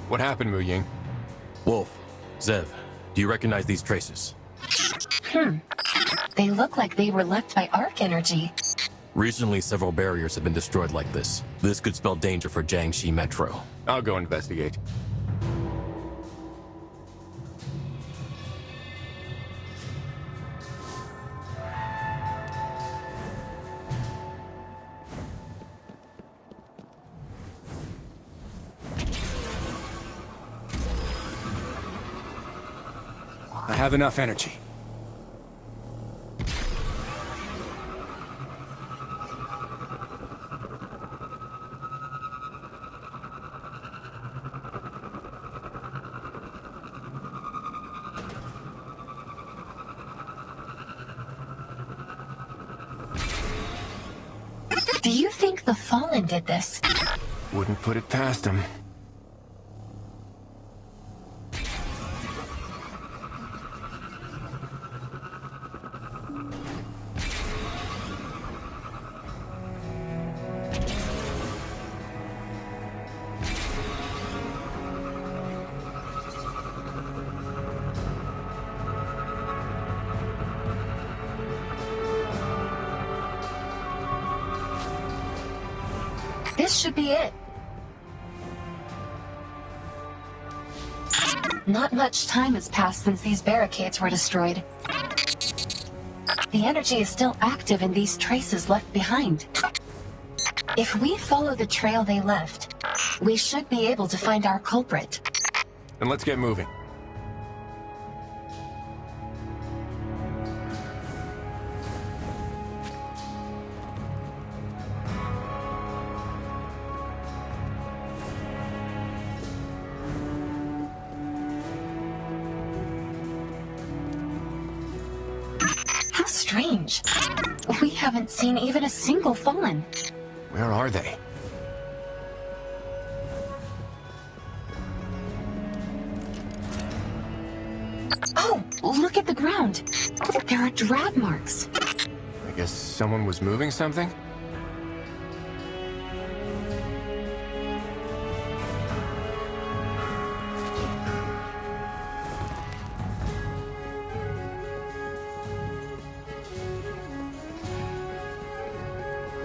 What happened, Mu Ying? Wolf, Zev, do you recognize these traces? They look like they were left by arc energy. Recently, several barriers have been destroyed like this. This could spell danger for Jiangxi Metro. I'll go investigate. I have enough energy. Do you think the Fallen did this? Wouldn't put it past him. This should be it. Not much time has passed since these barricades were destroyed. The energy is still active in these traces left behind. If we follow the trail they left, we should be able to find our culprit. Then let's get moving. How strange. We haven't seen even a single Fallen. Where are they? Oh, look at the ground. There are drag marks. I guess someone was moving something?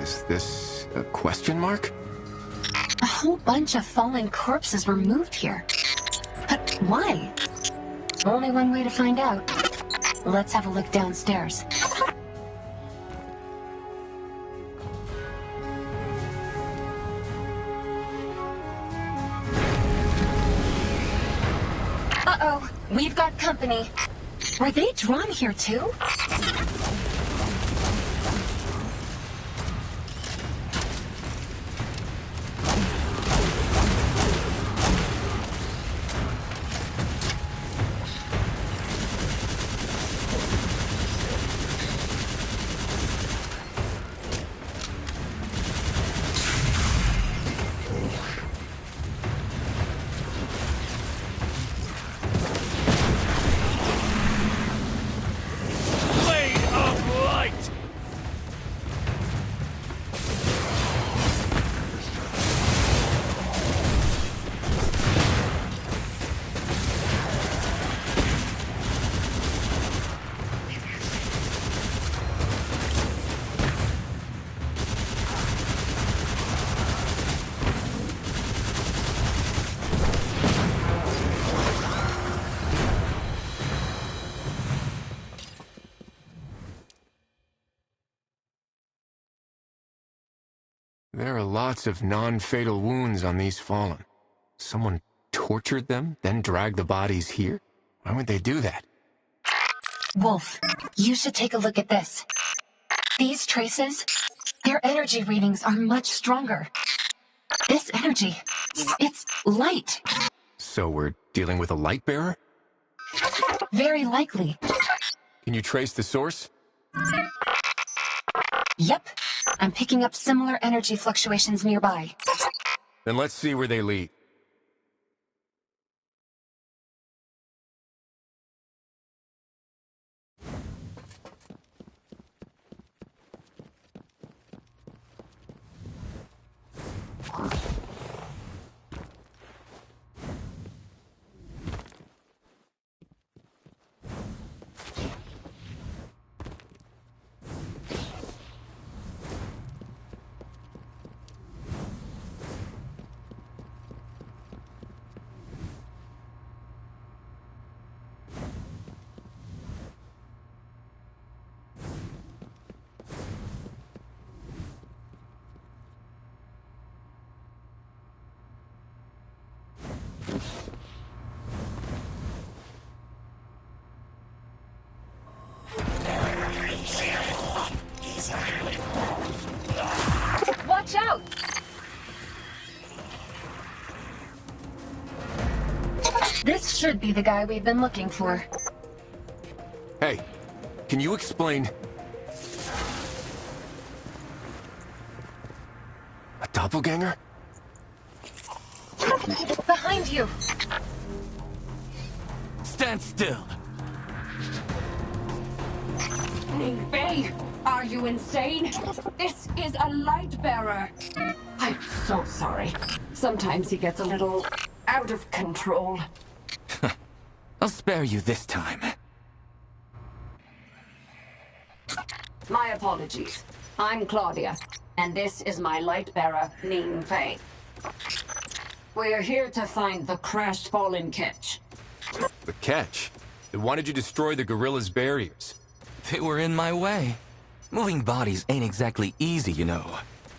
Is this a question mark? A whole bunch of fallen corpses were moved here. But why? Only one way to find out. Let's have a look downstairs. Uh-oh, we've got company. Were they drawn here too? There are lots of non-fatal wounds on these fallen. Someone tortured them, then dragged the bodies here? Why would they do that? Wolf, you should take a look at this. These traces, their energy readings are much stronger. This energy, it's light. So we're dealing with a light bearer? Very likely. Can you trace the source? Yep, I'm picking up similar energy fluctuations nearby. Then let's see where they lead. Watch out! This should be the guy we've been looking for. Hey, can you explain... A doppelganger? Behind you! Stand still! Ningfei, are you insane? This is a light bearer. I'm so sorry. Sometimes he gets a little out of control. I'll spare you this time. My apologies. I'm Claudia, and this is my light bearer, Ningfei. We're here to find the crashed fallen catch. The catch? Then why did you destroy the gorilla's barriers? They were in my way. Moving bodies ain't exactly easy, you know.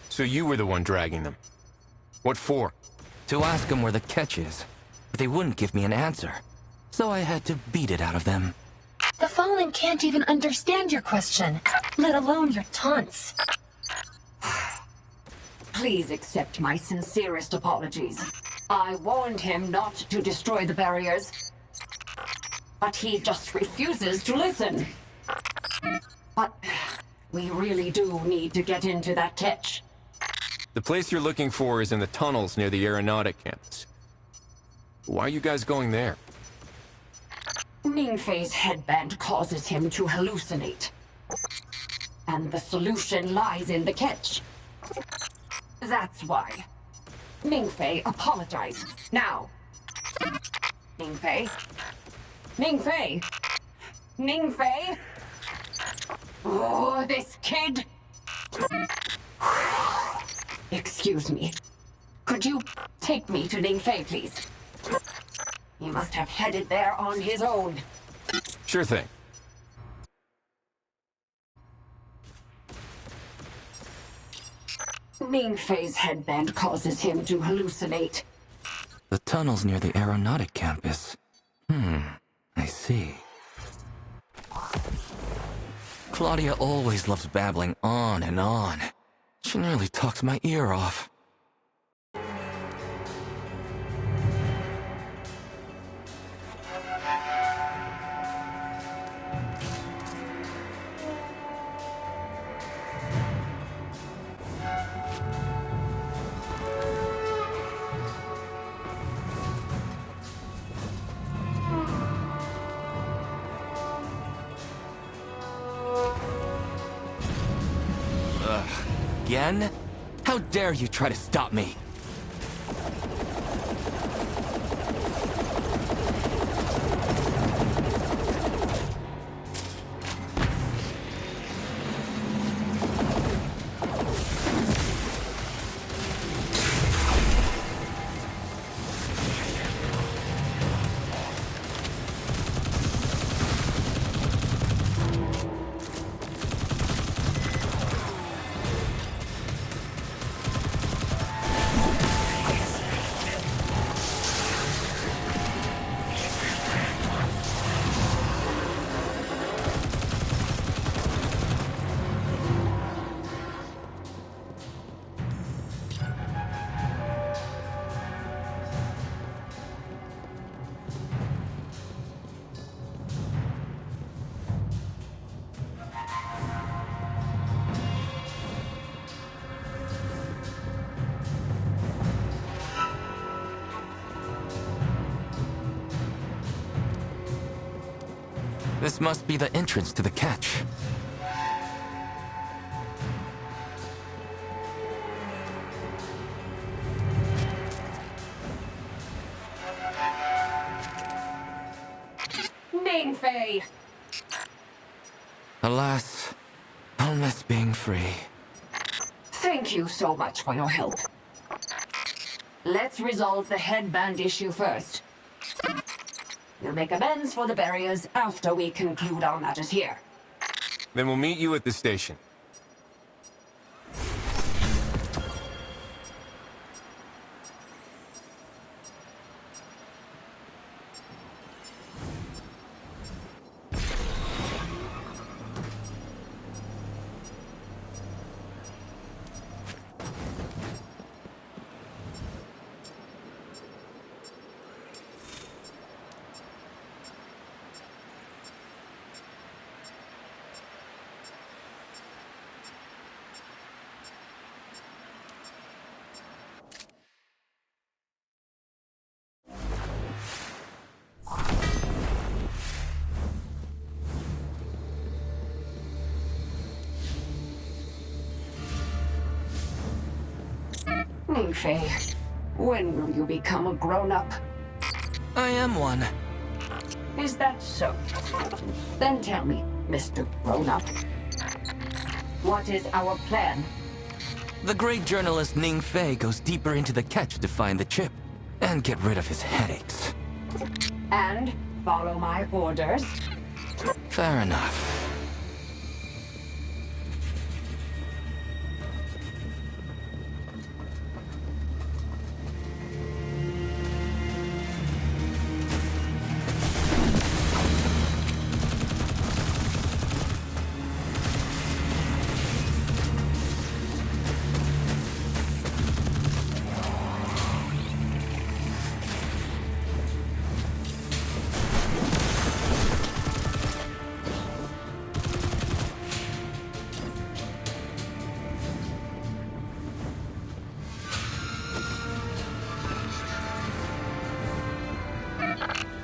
So you were the one dragging them. What for? To ask them where the catch is. But they wouldn't give me an answer. So I had to beat it out of them. The Fallen can't even understand your question, let alone your taunts. Please accept my sincerest apologies. I warned him not to destroy the barriers, but he just refuses to listen. But we really do need to get into that catch. The place you're looking for is in the tunnels near the aeronautic campus. Why are you guys going there? Ningfei's headband causes him to hallucinate. And the solution lies in the catch. That's why. Ningfei, apologize. Now. Ningfei? Ningfei? Ningfei? Oh, this kid! Excuse me. Could you take me to Ningfei, please? He must have headed there on his own. Sure thing. Ningfei's headband causes him to hallucinate. The tunnels near the aeronautic campus. I see. Claudia always loves babbling on and on. She nearly talks my ear off. Again? How dare you try to stop me? This must be the entrance to the catch. Ningfei! Alas, I'll miss being free. Thank you so much for your help. Let's resolve the headband issue first. We'll make amends for the barriers after we conclude our matters here. Then we'll meet you at the station. Ningfei, when will you become a grown-up? I am one. Is that so? Then tell me, Mr. Grown-up. What is our plan? The great journalist Ningfei goes deeper into the catch to find the chip and get rid of his headaches. And follow my orders? Fair enough.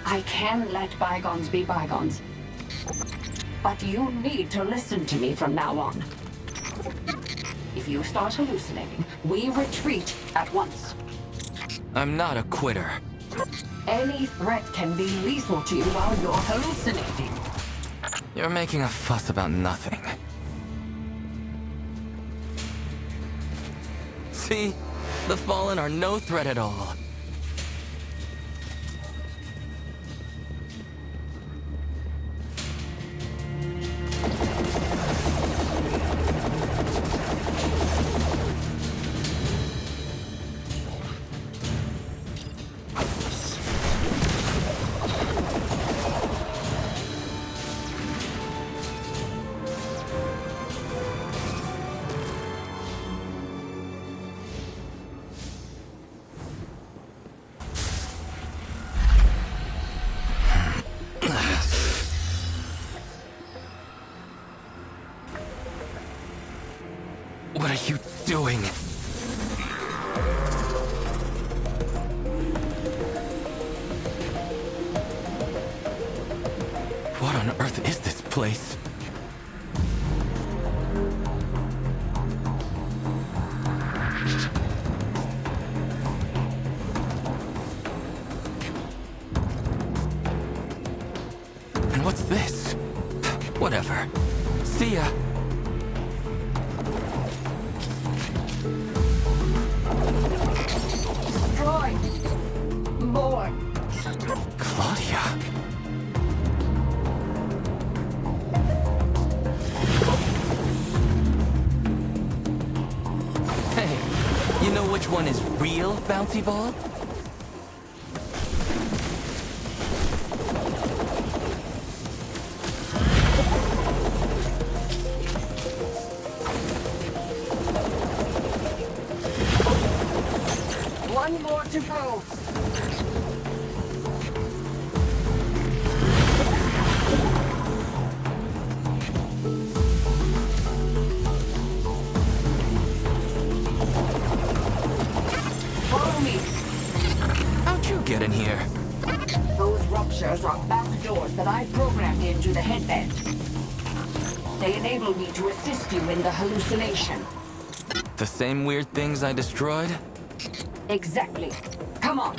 I can let bygones be bygones. But you need to listen to me from now on. If you start hallucinating, we retreat at once. I'm not a quitter. Any threat can be lethal to you while you're hallucinating. You're making a fuss about nothing. See? The Fallen are no threat at all. What are you doing? What on earth is this place? And what's this? Whatever. See ya. More. Claudia. Hey, you know which one is real bouncy ball? One more to go. How'd you get in here? Those ruptures are back doors that I programmed into the headband. They enable me to assist you in the hallucination. The same weird things I destroyed? Exactly. Come on.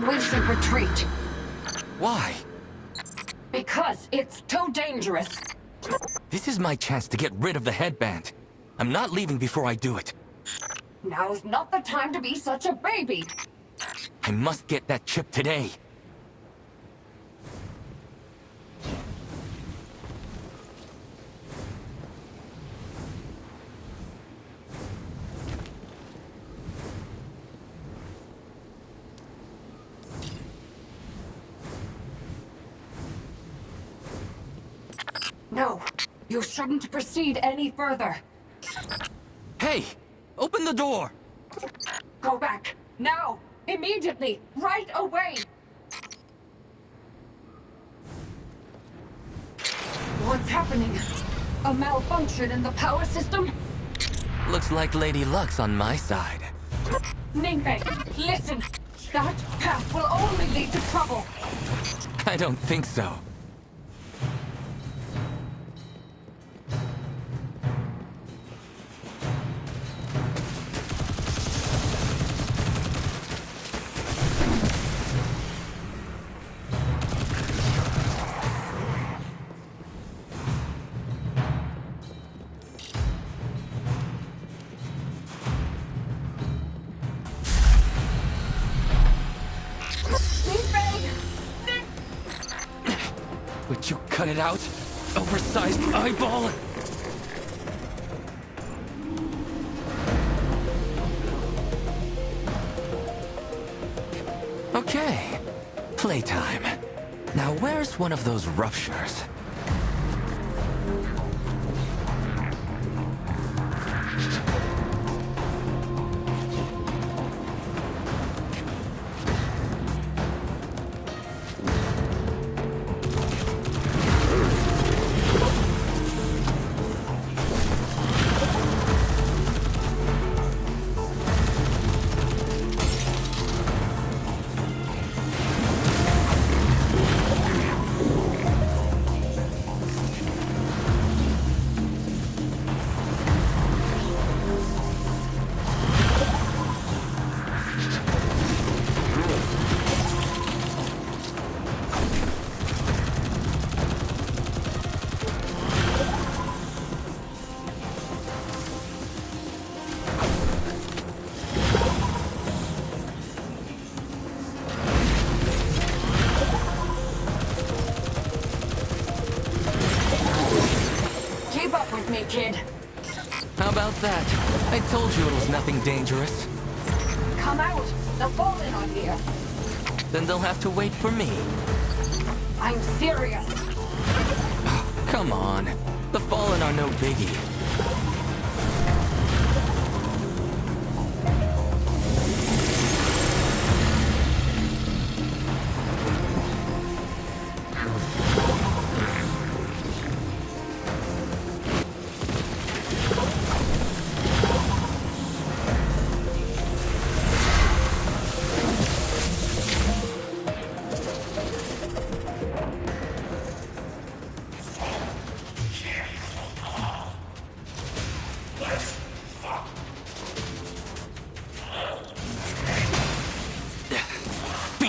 We should retreat. Why? Because it's too dangerous. This is my chance to get rid of the headband. I'm not leaving before I do it. Now's not the time to be such a baby. I must get that chip today. No, you shouldn't proceed any further. Hey! Open the door! Go back. Now! Immediately! Right away! What's happening? A malfunction in the power system? Looks like Lady Luck's on my side. Ningfei, listen! That path will only lead to trouble! I don't think so. Would you cut it out? Oversized eyeball! Okay, playtime. Now where's one of those ruptures? Me, kid. How about that? I told you it was nothing dangerous. Come out! The Fallen are here! Then they'll have to wait for me. I'm serious! Come on. The Fallen are no biggie.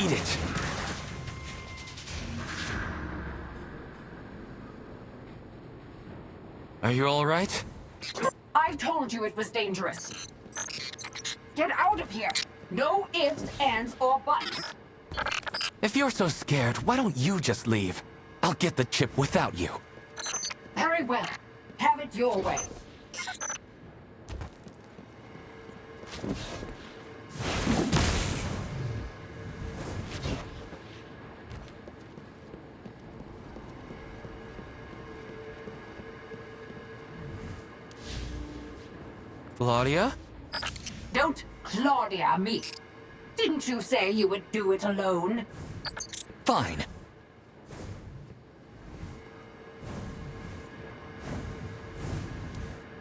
Eat it. Are you all right? I told you it was dangerous. Get out of here. No ifs, ands, or buts. If you're so scared, why don't you just leave? I'll get the chip without you. Very well. Have it your way. Claudia? Don't Claudia me. Didn't you say you would do it alone? Fine.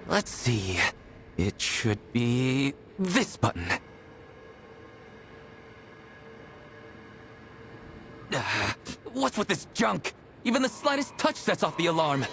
Let's see. It should be this button. What's with this junk? Even the slightest touch sets off the alarm.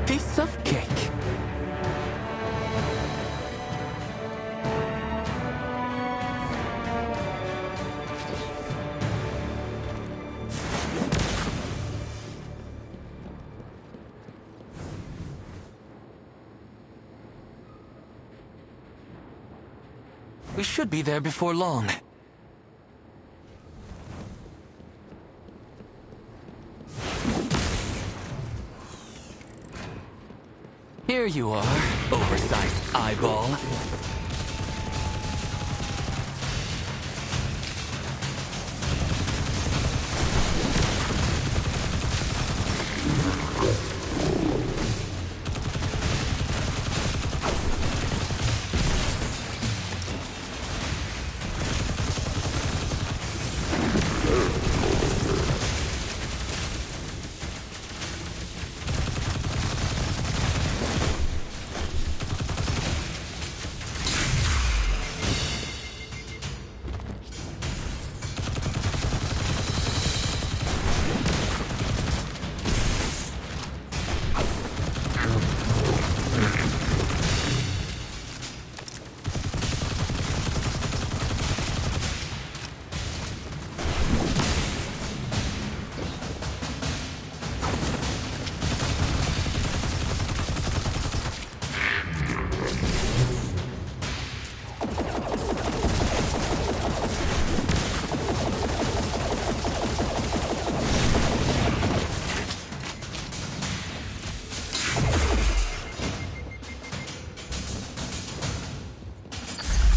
Piece of cake. We should be there before long. Here you are, oversized eyeball.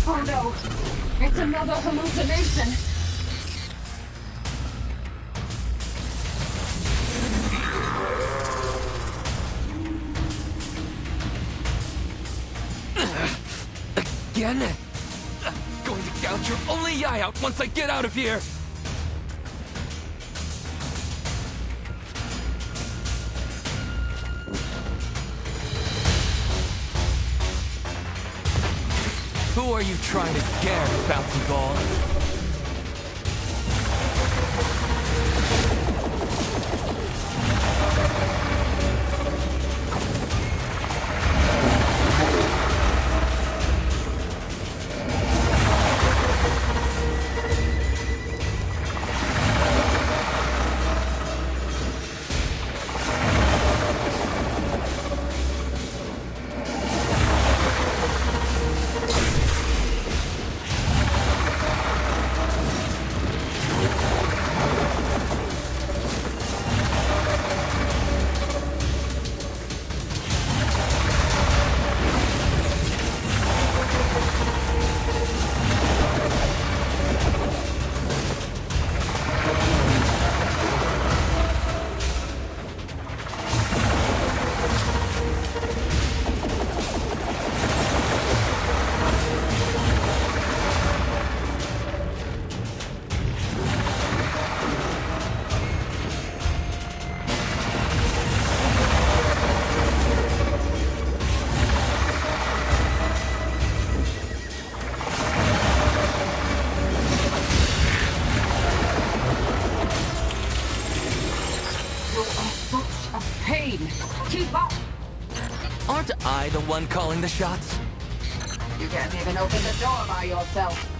Oh no, it's another hallucination. Again? I'm going to gouge your only eye out once I get out of here! Who are you trying to scare, bouncy ball? Aren't I the one calling the shots? You can't even open the door by yourself.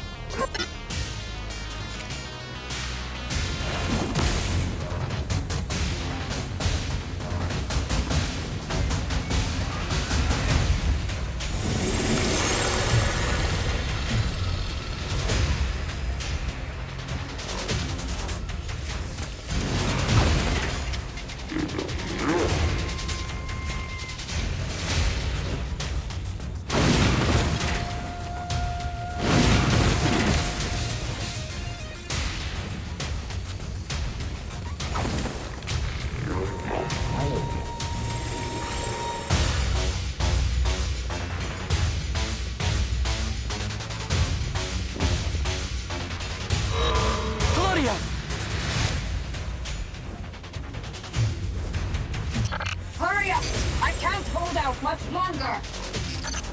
Hurry up! I can't hold out much longer!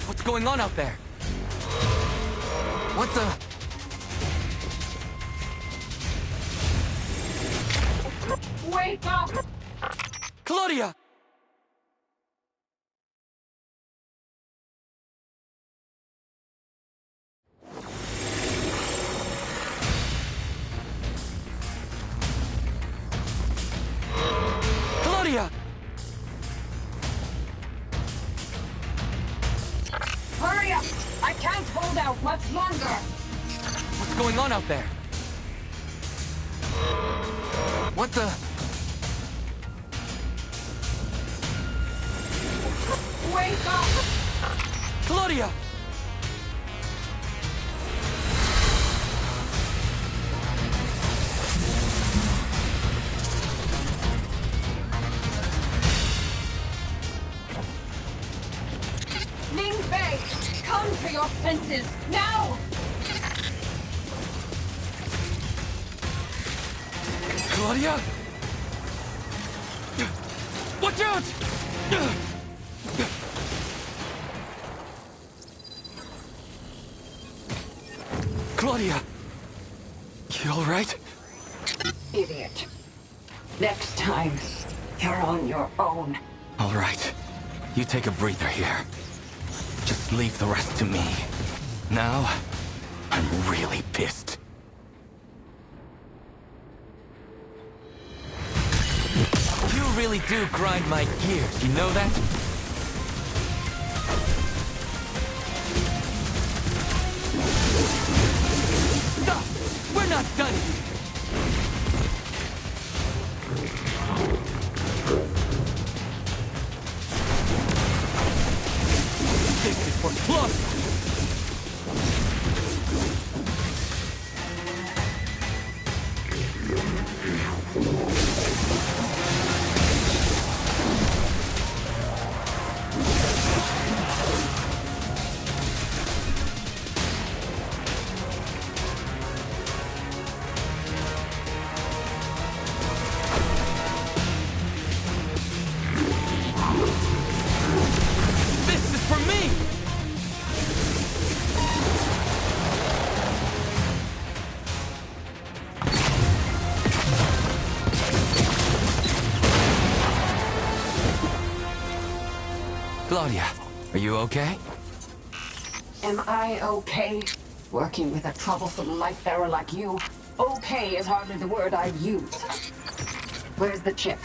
What's going on out there? What the? Wake up! Claudia! Claudia! Hurry up! I can't hold out much longer! What's going on out there? What the? Wake up! Claudia! Ning Fei! Come to your senses, now! Claudia? Watch out! Claudia! You alright? Idiot. Next time, you're on your own. Alright. You take a breather here. Just leave the rest to me. Now, I'm really pissed. You really do grind my gears, you know that? Stop! We're not done here! This is for Claudia! This is for me! Claudia, are you okay? Am I okay? Working with a troublesome light-bearer like you, okay is hardly the word I'd use. Where's the chip?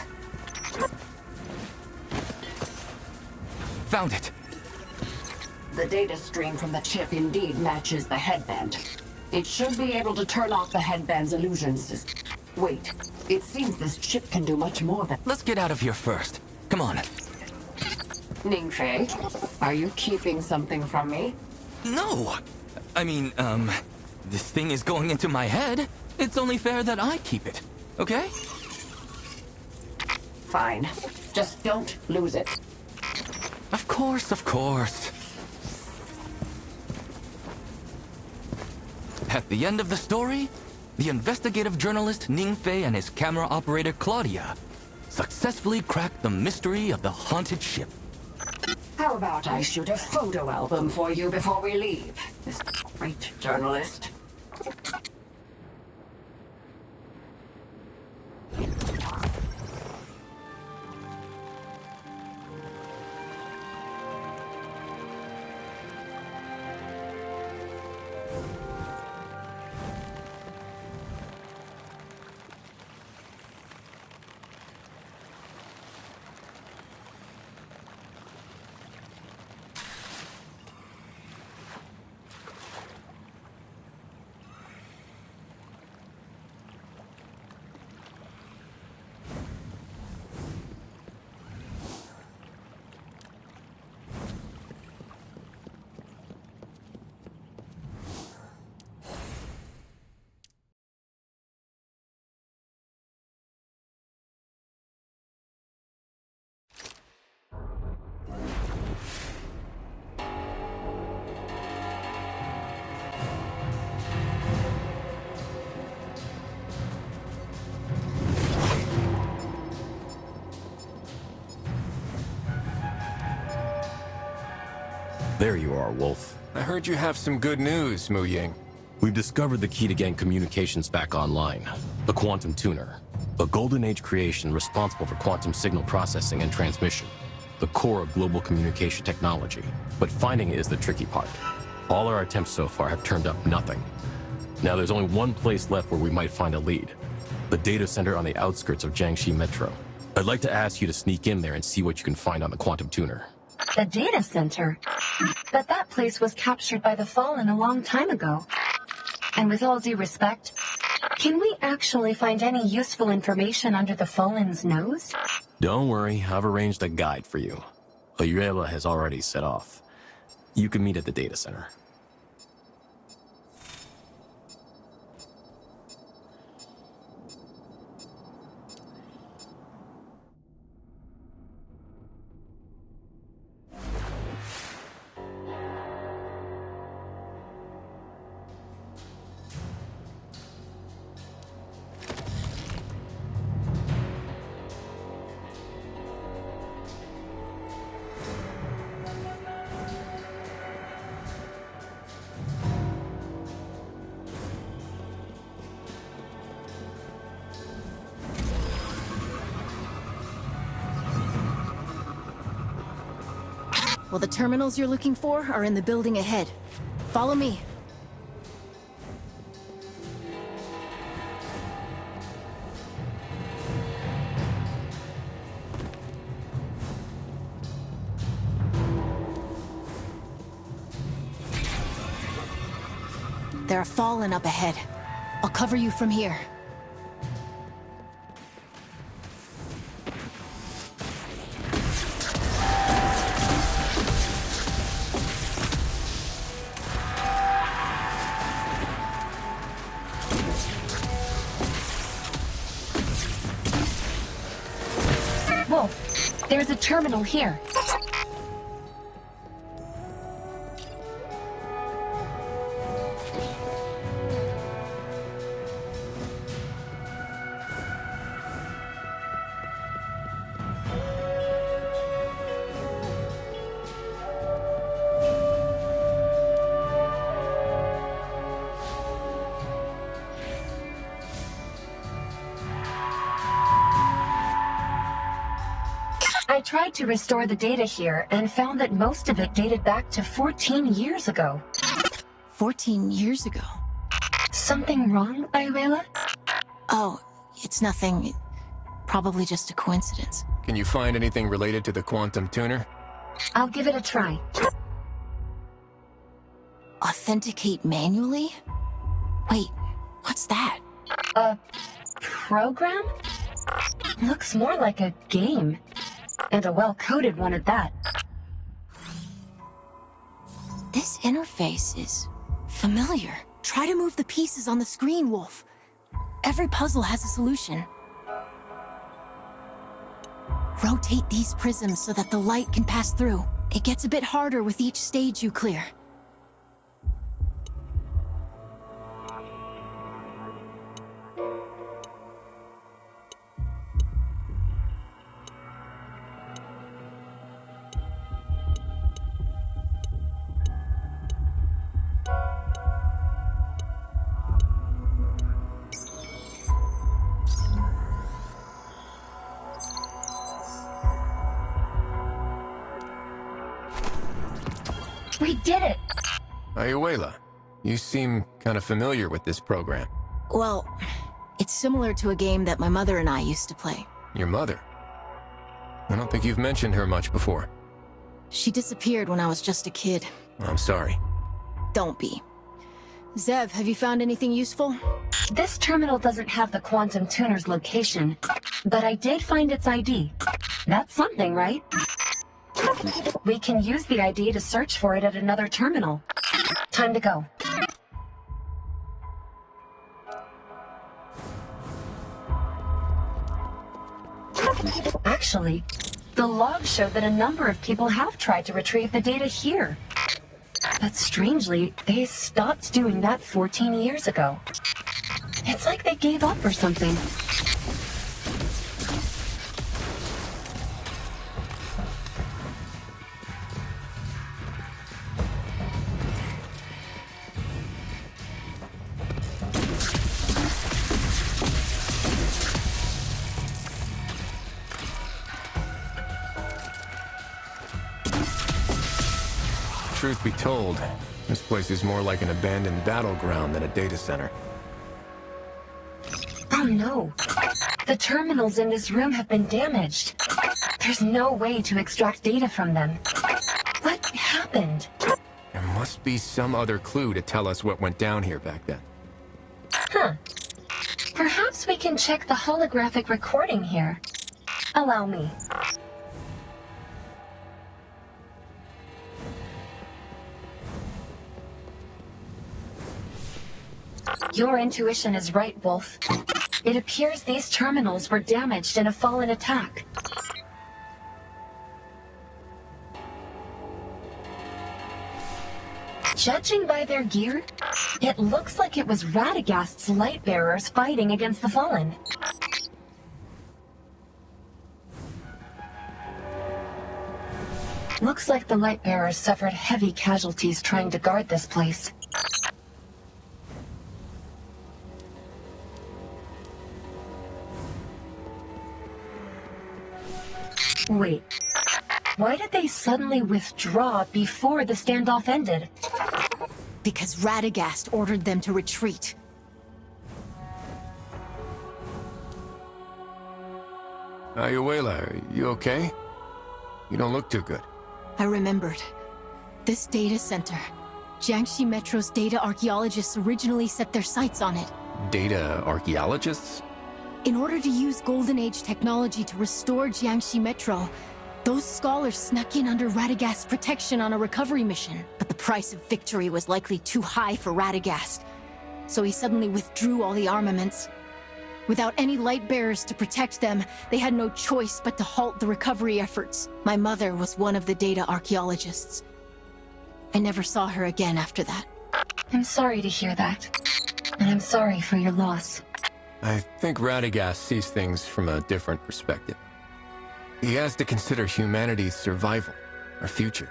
Found it. The data stream from the chip indeed matches the headband. It should be able to turn off the headband's illusions. Wait, it seems this chip can do much more than... Let's get out of here first. Come on. Ning Fei, are you keeping something from me? No! I mean, this thing is going into my head. It's only fair that I keep it, okay? Fine. Just don't lose it. Of course, of course. At the end of the story, the investigative journalist Ning Fei and his camera operator Claudia successfully cracked the mystery of the haunted ship. How about I shoot a photo album for you before we leave, this great journalist? There you are, Wolf. I heard you have some good news, Mu Ying. We've discovered the key to getting communications back online. The quantum tuner. A golden age creation responsible for quantum signal processing and transmission. The core of global communication technology. But finding it is the tricky part. All our attempts so far have turned up nothing. Now there's only one place left where we might find a lead. The data center on the outskirts of Jiangxi Metro. I'd like to ask you to sneak in there and see what you can find on the quantum tuner. The data center? But that place was captured by the Fallen a long time ago. And with all due respect, can we actually find any useful information under the Fallen's nose? Don't worry, I've arranged a guide for you. Ayuela has already set off. You can meet at the data center. Well, the terminals you're looking for are in the building ahead. Follow me. There are Fallen up ahead. I'll cover you from here. Wolf, there's a terminal here. I tried to restore the data here and found that most of it dated back to 14 years ago. 14 years ago? Something wrong, Ayuela? Oh, it's nothing. Probably just a coincidence. Can you find anything related to the quantum tuner? I'll give it a try. Authenticate manually? Wait, what's that? A program? Looks more like a game. And a well-coded one at that. This interface is familiar. Try to move the pieces on the screen, Wolf. Every puzzle has a solution. Rotate these prisms so that the light can pass through. It gets a bit harder with each stage you clear. We did it! Ayuela, you seem kind of familiar with this program. Well, it's similar to a game that my mother and I used to play. Your mother? I don't think you've mentioned her much before. She disappeared when I was just a kid. I'm sorry. Don't be. Zev, have you found anything useful? This terminal doesn't have the quantum tuner's location, but I did find its ID. That's something, right? We can use the ID to search for it at another terminal. Time to go. Actually, the logs show that a number of people have tried to retrieve the data here. But strangely, they stopped doing that 14 years ago. It's like they gave up or something. truth be told, this place is more like an abandoned battleground than a data center. Oh no. The terminals in this room have been damaged. There's no way to extract data from them. What happened? There must be some other clue to tell us what went down here back then. Huh. Perhaps we can check the holographic recording here. Allow me. Your intuition is right, Wolf. It appears these terminals were damaged in a fallen attack. Judging by their gear, it looks like it was Radagast's light bearers fighting against the Fallen. Looks like the light bearers suffered heavy casualties trying to guard this place. Wait, why did they suddenly withdraw before the standoff ended? Because Radagast ordered them to retreat. Ayuela, are you okay? You don't look too good. I remembered. This data center. Jiangxi Metro's data archaeologists originally set their sights on it. Data archaeologists? In order to use Golden Age technology to restore Jiangxi Metro, those scholars snuck in under Radagast's protection on a recovery mission. But the price of victory was likely too high for Radagast, so he suddenly withdrew all the armaments. Without any light bearers to protect them, they had no choice but to halt the recovery efforts. My mother was one of the data archaeologists. I never saw her again after that. I'm sorry to hear that. And I'm sorry for your loss. I think Radagast sees things from a different perspective. He has to consider humanity's survival, our future.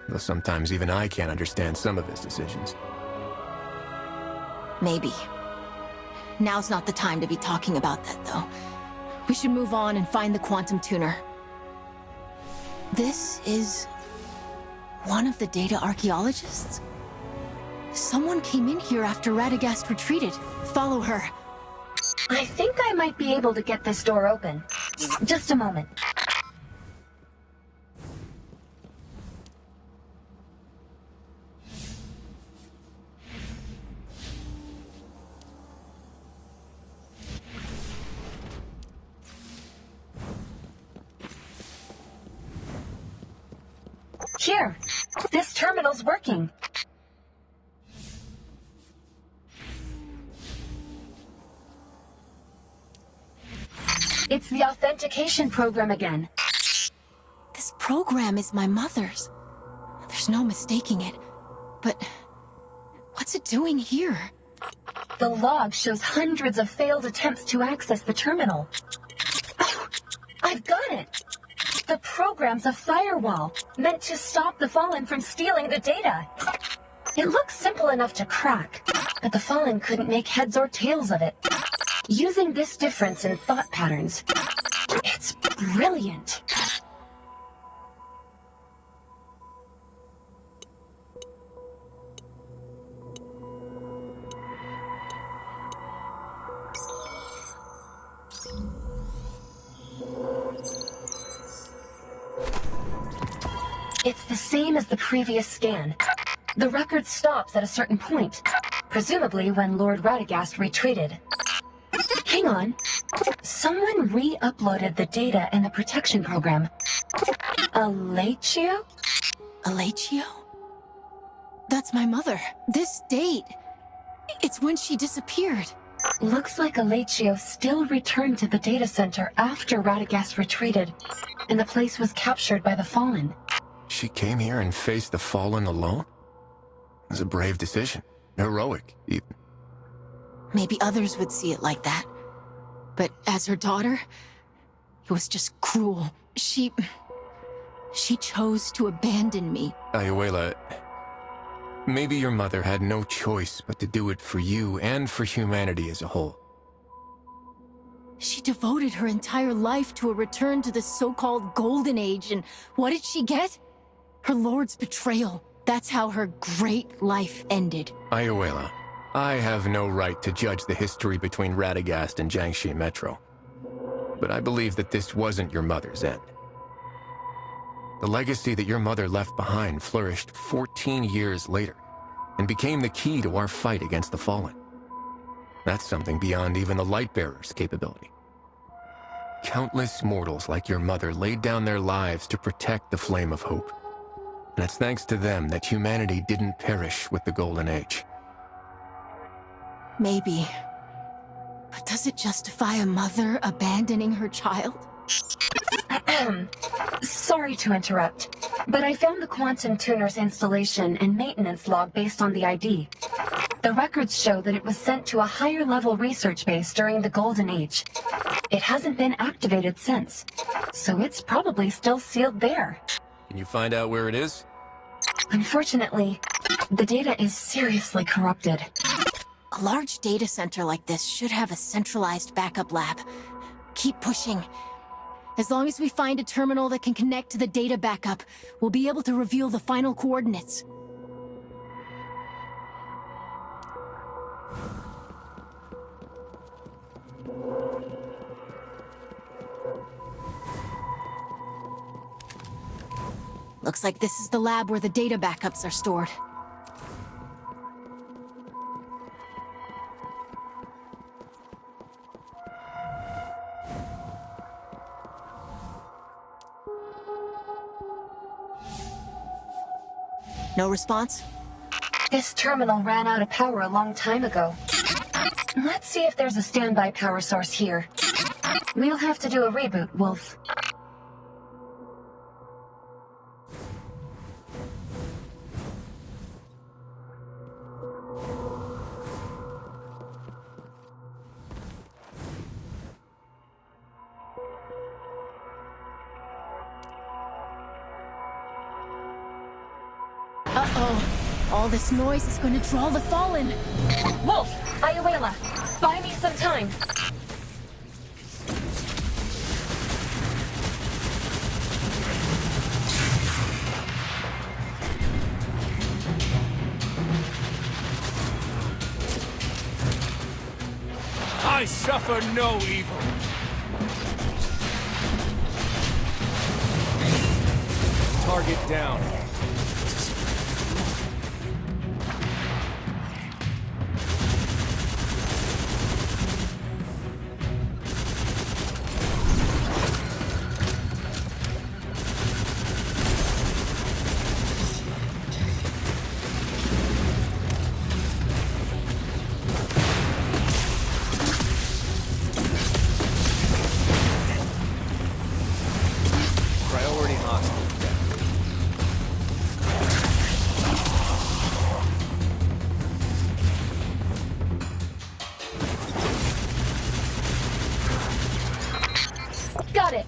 Though sometimes even I can't understand some of his decisions. Maybe. Now's not the time to be talking about that, though. We should move on and find the quantum tuner. This is one of the data archaeologists? Someone came in here after Radagast retreated. Follow her. I think I might be able to get this door open. Just a moment. Here, this terminal's working. It's the authentication program again. This program is my mother's. There's no mistaking it. But what's it doing here? The log shows hundreds of failed attempts to access the terminal. Oh, I've got it! The program's a firewall, meant to stop the Fallen from stealing the data. It looks simple enough to crack, but the Fallen couldn't make heads or tails of it. Using this difference in thought patterns, it's brilliant. It's the same as the previous scan. The record stops at a certain point, presumably when Lord Radagast retreated. Hang on. Someone re-uploaded the data in the protection program. Alachio? Alachio? That's my mother. This date. It's when she disappeared. Looks like Alachio still returned to the data center after Radagast retreated, and the place was captured by the Fallen. She came here and faced the Fallen alone? It was a brave decision. Heroic, even. Maybe others would see it like that. But as her daughter, it was just cruel. She chose to abandon me. Ayuela, maybe your mother had no choice but to do it for you and for humanity as a whole. She devoted her entire life to a return to the so-called Golden Age, and what did she get? Her lord's betrayal. That's how her great life ended. Ayuela, I have no right to judge the history between Radagast and Jiangxi Metro. But I believe that this wasn't your mother's end. The legacy that your mother left behind flourished 14 years later and became the key to our fight against the Fallen. That's something beyond even the Lightbearer's capability. Countless mortals like your mother laid down their lives to protect the Flame of Hope. And it's thanks to them that humanity didn't perish with the Golden Age. Maybe. But does it justify a mother abandoning her child? Sorry to interrupt, but I found the Quantum Tuner's installation and maintenance log based on the ID. The records show that it was sent to a higher-level research base during the Golden Age. It hasn't been activated since, so it's probably still sealed there. Can you find out where it is? Unfortunately, the data is seriously corrupted. A large data center like this should have a centralized backup lab. Keep pushing. As long as we find a terminal that can connect to the data backup, we'll be able to reveal the final coordinates. Looks like this is the lab where the data backups are stored. No response? This terminal ran out of power a long time ago. Let's see if there's a standby power source here. We'll have to do a reboot, Wolf. Uh-oh. All this noise is going to draw the Fallen. Wolf! Ayuela! Buy me some time! I suffer no evil. Target down. Priority hostile. Got it!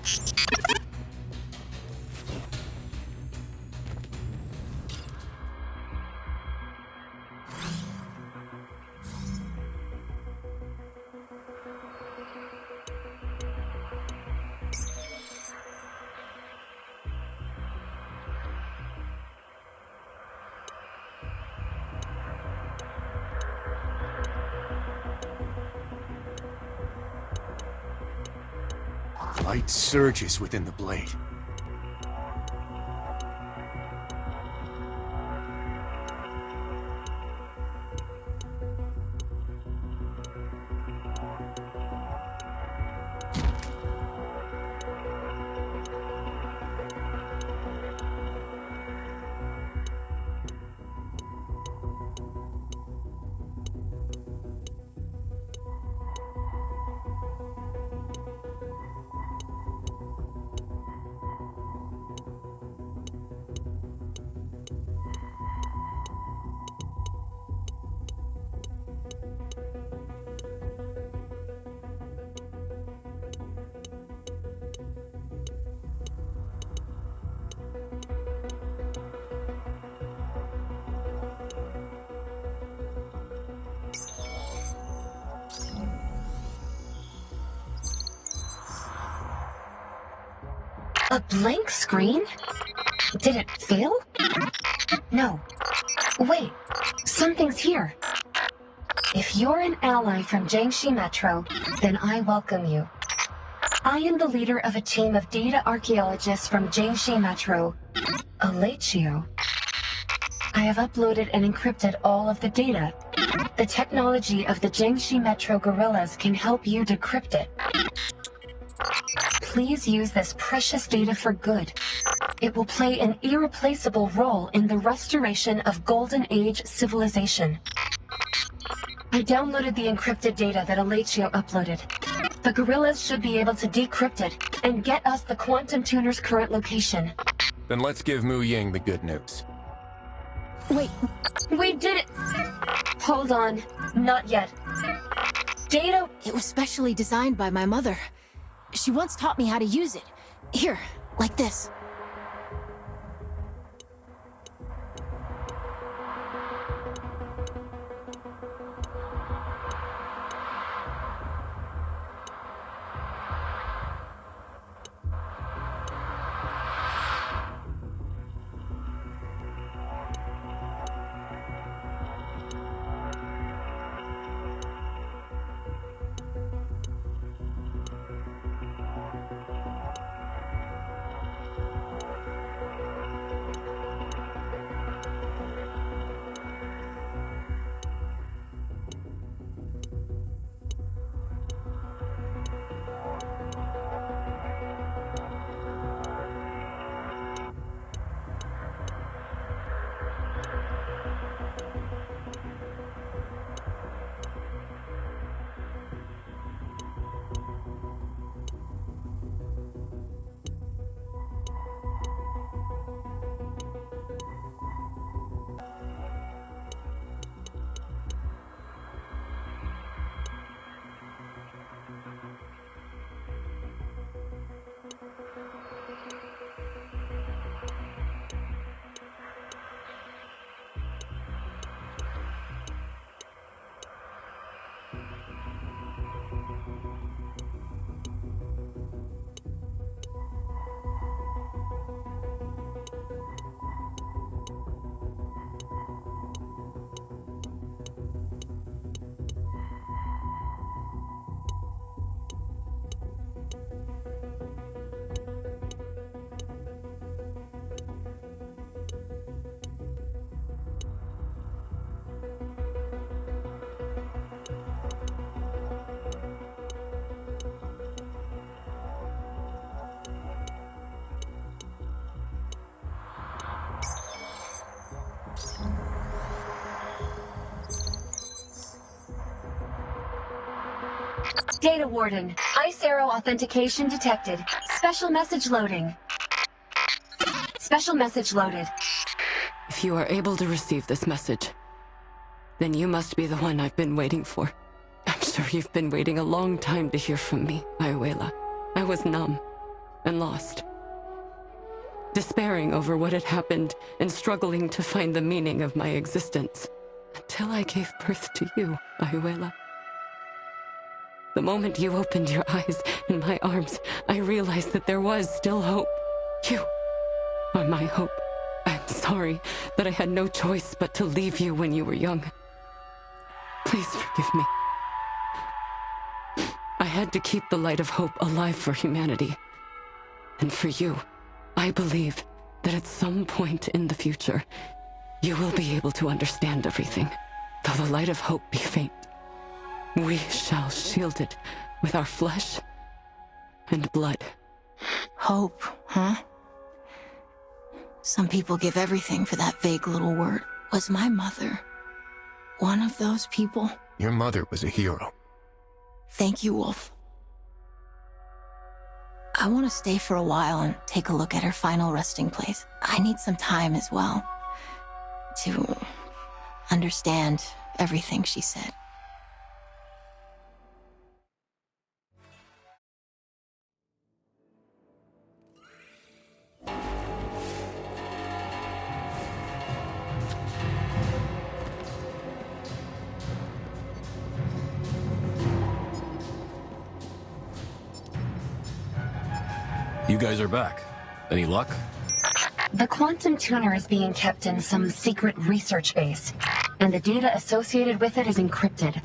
Light surges within the blade. A blank screen? Did it fail? No. Wait, something's here. If you're an ally from Jiangxi Metro, then I welcome you. I am the leader of a team of data archaeologists from Jiangxi Metro, Alatio. I have uploaded and encrypted all of the data. The technology of the Jiangxi Metro gorillas can help you decrypt it. Please use this precious data for good. It will play an irreplaceable role in the restoration of Golden Age civilization. I downloaded the encrypted data that Alatio uploaded. The gorillas should be able to decrypt it and get us the quantum tuner's current location. Then let's give Mu Ying the good news. Wait, We did it! Hold on, not yet. Data... it was specially designed by my mother. She once taught me how to use it. Here, like this. Data Warden. Ice Arrow authentication detected. Special message loading. Special message loaded. If you are able to receive this message, then you must be the one I've been waiting for. I'm sure you've been waiting a long time to hear from me, Ayuela. I was numb and lost, despairing over what had happened and struggling to find the meaning of my existence, until I gave birth to you, Ayuela. The moment you opened your eyes in my arms, I realized that there was still hope. You are my hope. I'm sorry that I had no choice but to leave you when you were young. Please forgive me. I had to keep the light of hope alive for humanity. And for you, I believe that at some point in the future, you will be able to understand everything, though the light of hope be faint. We shall shield it with our flesh and blood. Hope, huh? Some people give everything for that vague little word. Was my mother one of those people? Your mother was a hero. Thank you, Wolf. I want to stay for a while and take a look at her final resting place. I need some time as well to understand everything she said. You guys are back. Any luck? The quantum tuner is being kept in some secret research base, and the data associated with it is encrypted.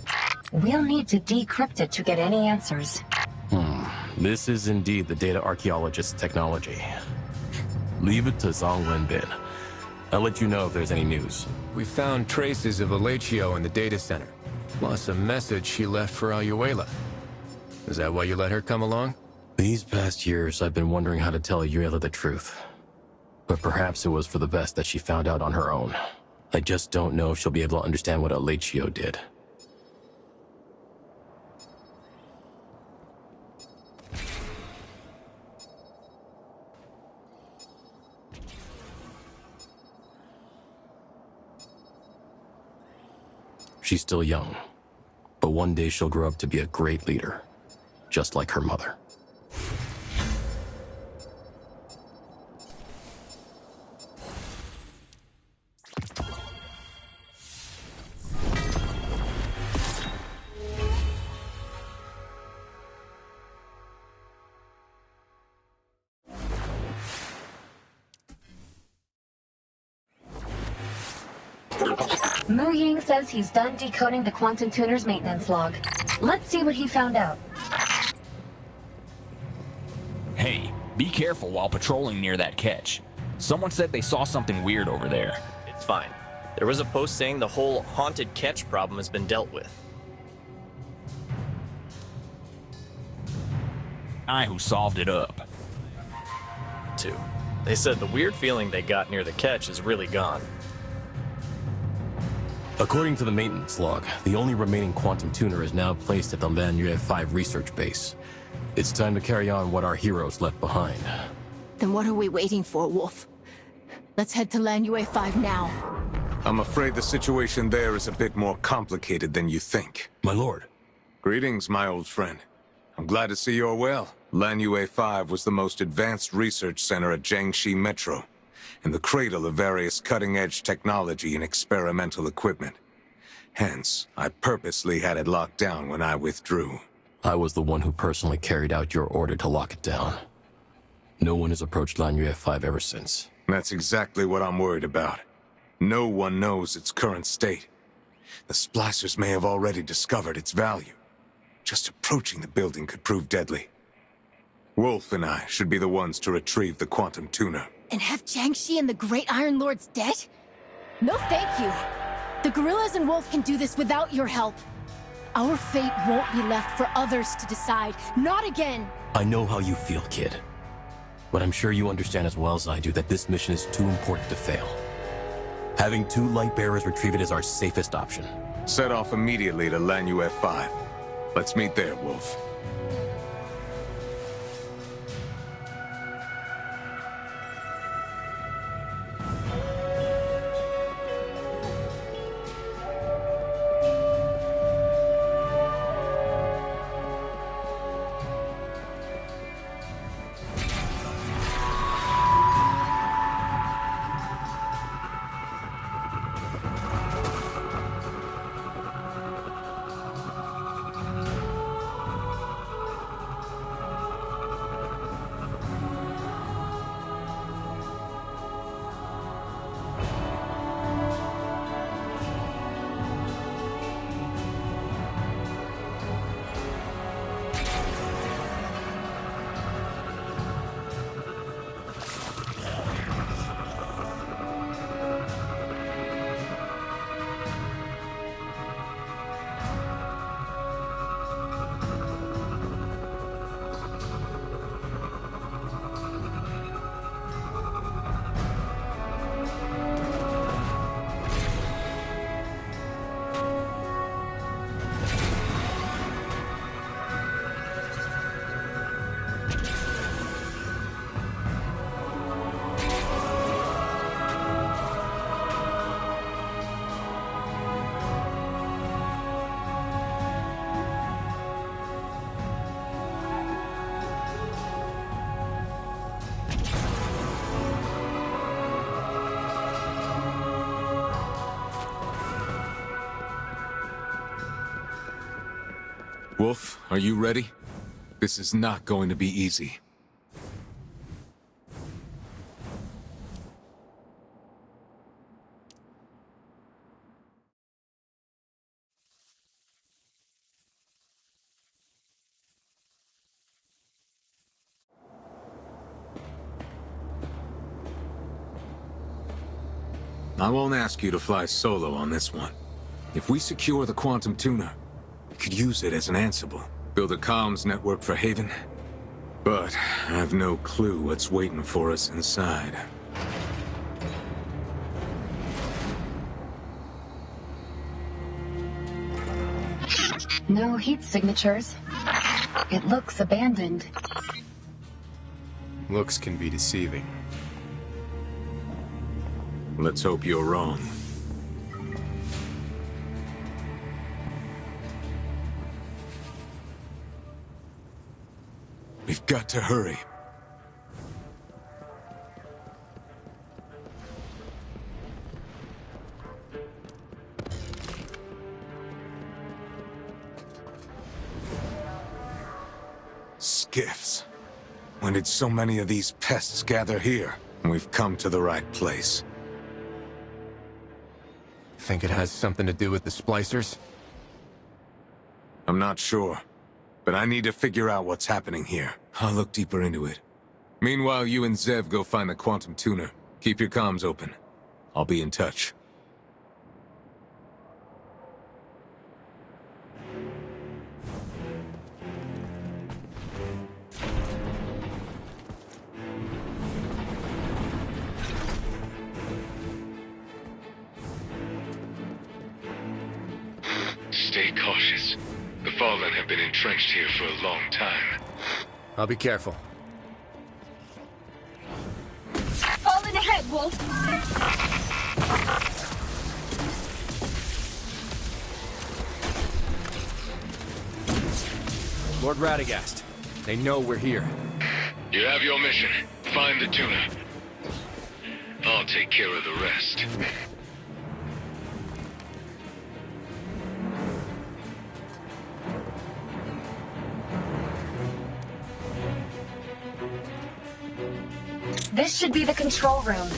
We'll need to decrypt it to get any answers. This is indeed the data archaeologist's technology. Leave it to Zhang Wenbin. I'll let you know if there's any news. We found traces of Alechio in the data center, plus a message she left for Ayuela. Is that why you let her come along? These past years, I've been wondering how to tell Ayuela the truth. But perhaps it was for the best that she found out on her own. I just don't know if she'll be able to understand what Alechio did. She's still young, but one day she'll grow up to be a great leader, just like her mother. Mu Ying says he's done decoding the quantum tuner's maintenance log. Let's see what he found out. Hey, be careful while patrolling near that catch. Someone said they saw something weird over there. It's fine. There was a post saying the whole haunted catch problem has been dealt with. I who solved it up. Too. They said the weird feeling they got near the catch is really gone. According to the maintenance log, the only remaining quantum tuner is now placed at the Lanyue 5 research base. It's time to carry on what our heroes left behind. Then what are we waiting for, Wolf? Let's head to Lanyue 5 now. I'm afraid the situation there is a bit more complicated than you think. My lord. Greetings, my old friend. I'm glad to see you're well. Lanyue 5 was the most advanced research center at Jiangxi Metro, and the cradle of various cutting-edge technology and experimental equipment. Hence, I purposely had it locked down when I withdrew. I was the one who personally carried out your order to lock it down. No one has approached Lanyue 5 ever since. That's exactly what I'm worried about. No one knows its current state. The splashers may have already discovered its value. Just approaching the building could prove deadly. Wolf and I should be the ones to retrieve the quantum tuner. And have Jiangxi and the Great Iron Lords dead? No thank you. The gorillas and Wolf can do this without your help. Our fate won't be left for others to decide. Not again! I know how you feel, kid. But I'm sure you understand as well as I do that this mission is too important to fail. Having 2 light bearers retrieve it is our safest option. Set off immediately to Lanyue 5. Let's meet there, Wolf. Wolf, are you ready? This is not going to be easy. I won't ask you to fly solo on this one. If we secure the quantum tuner, we could use it as an Ansible. Build a comms network for Haven. But I have no clue what's waiting for us inside. No heat signatures. It looks abandoned. Looks can be deceiving. Let's hope you're wrong. We've got to hurry. Skiffs. When did so many of these pests gather here? We've come to the right place. Think it has something to do with the splicers? I'm not sure, but I need to figure out what's happening here. I'll look deeper into it. Meanwhile, you and Zev go find the quantum tuner. Keep your comms open. I'll be in touch. Stay cautious. The Fallen have been entrenched here for a long time. I'll be careful. Fallen ahead, Wolf! Lord Radagast, they know we're here. You have your mission. Find the tuner. I'll take care of the rest. This should be the control room.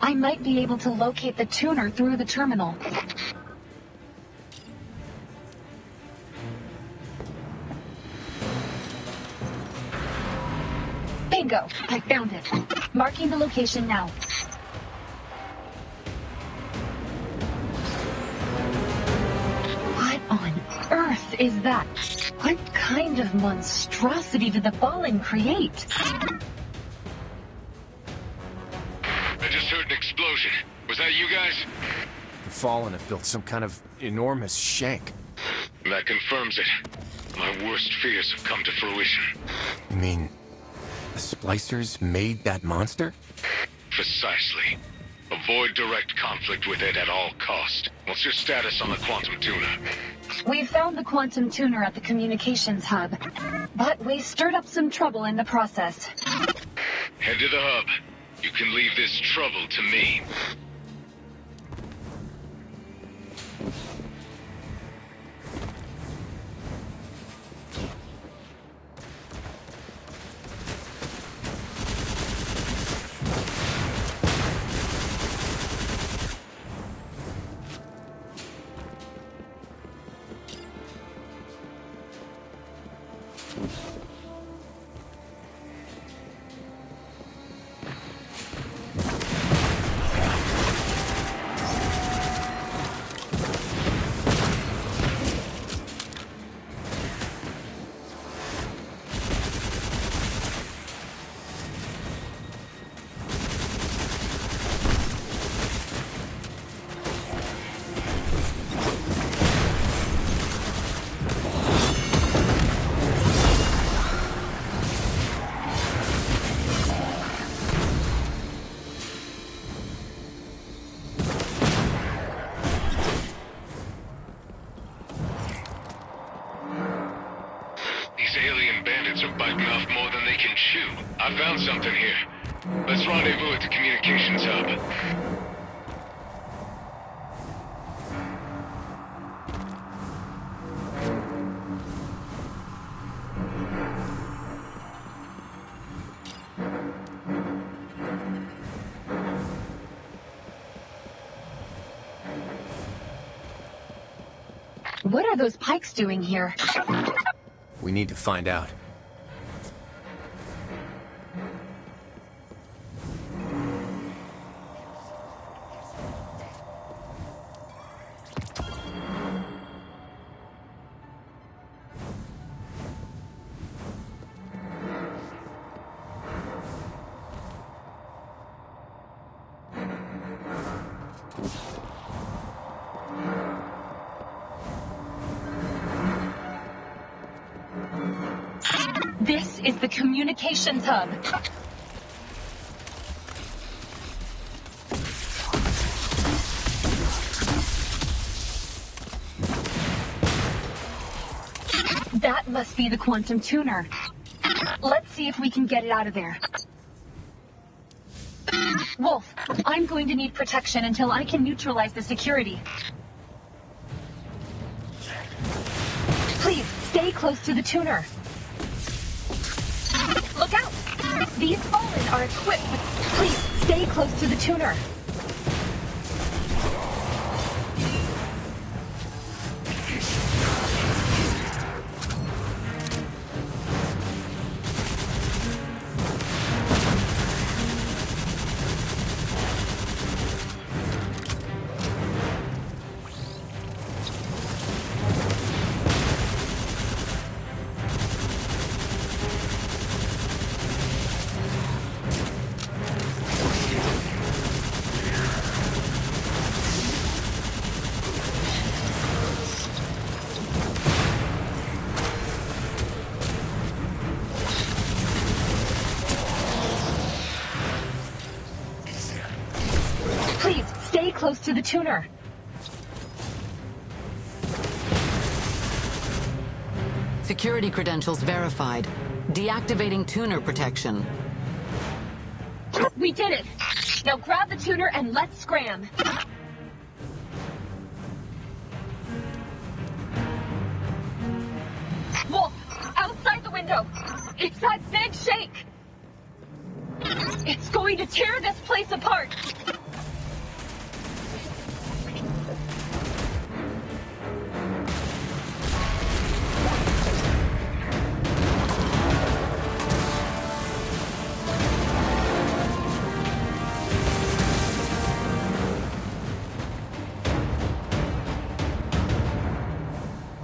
I might be able to locate the tuner through the terminal. Bingo! I found it. Marking the location now. What on earth is that? What kind of monstrosity did the Fallen create? I just heard an explosion. Was that you guys? The Fallen have built some kind of enormous shank. That confirms it. My worst fears have come to fruition. You mean the splicers made that monster? Precisely. Avoid direct conflict with it at all cost. What's your status on the quantum tuner? We found the quantum tuner at the communications hub, but we stirred up some trouble in the process. Head to the hub. You can leave this trouble to me. I found something here. Let's rendezvous at the communications hub. What are those pikes doing here? We need to find out. This is the communications hub. That must be the quantum tuner. Let's see if we can get it out of there. Wolf, I'm going to need protection until I can neutralize the security. Please, stay close to the tuner. Look out! These Fallen are equipped with... Please, stay close to the tuner. Please, stay close to the tuner. Security credentials verified. Deactivating tuner protection. We did it! Now grab the tuner and let's scram. Wolf, outside the window! It's that big shake! It's going to tear this place apart!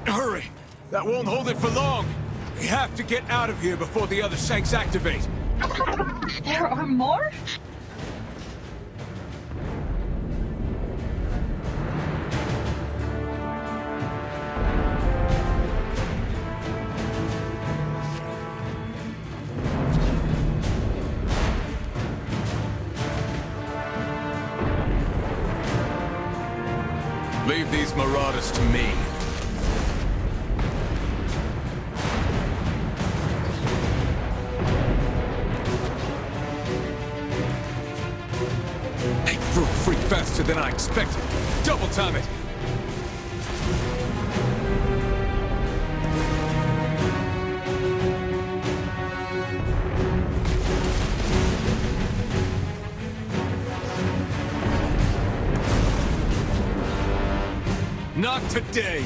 Hurry! That won't hold it for long! We have to get out of here before the other shanks activate! There are more? Leave these marauders to me. Hey, fruit freak faster than I expected. Double time it. Not today!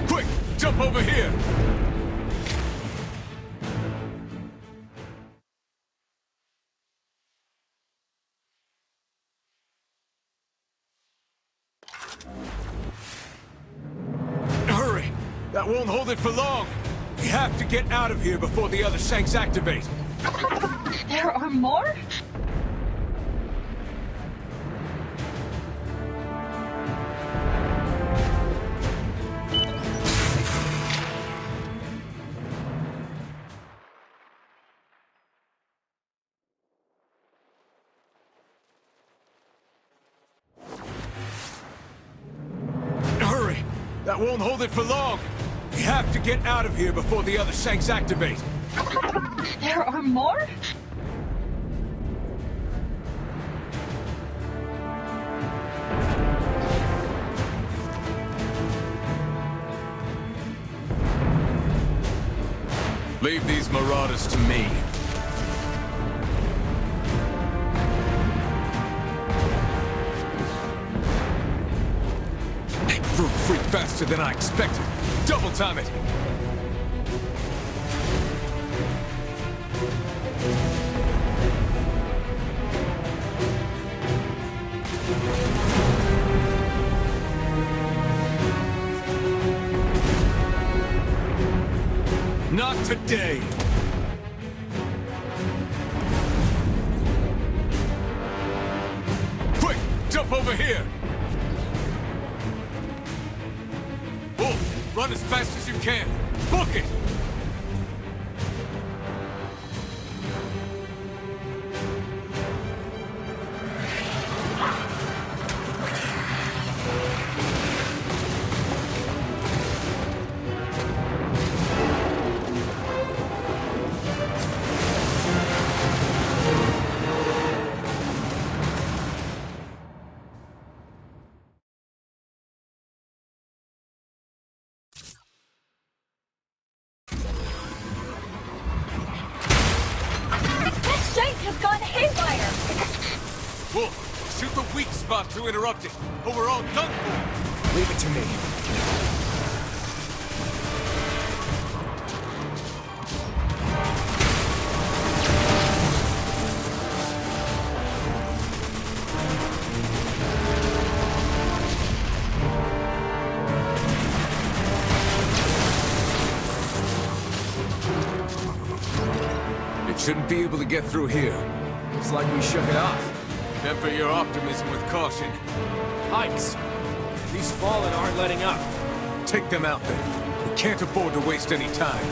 Quick, jump over here! Hurry! That won't hold it for long! We have to get out of here before the other shanks activate! There are more? That won't hold it for long. We have to get out of here before the other shanks activate. There are more? Leave these marauders to me. They broke free faster than I expected. Double time it! Not today! Quick! Jump over here! Wolf, run as fast as you can! Book it! Wolf, shoot the weak spot to interrupt it, or we're all done for! Leave it to me. It shouldn't be able to get through here. It's like we shook it off. Temper your optimism with caution. Hikes! These fallen aren't letting up. Take them out then. We can't afford to waste any time.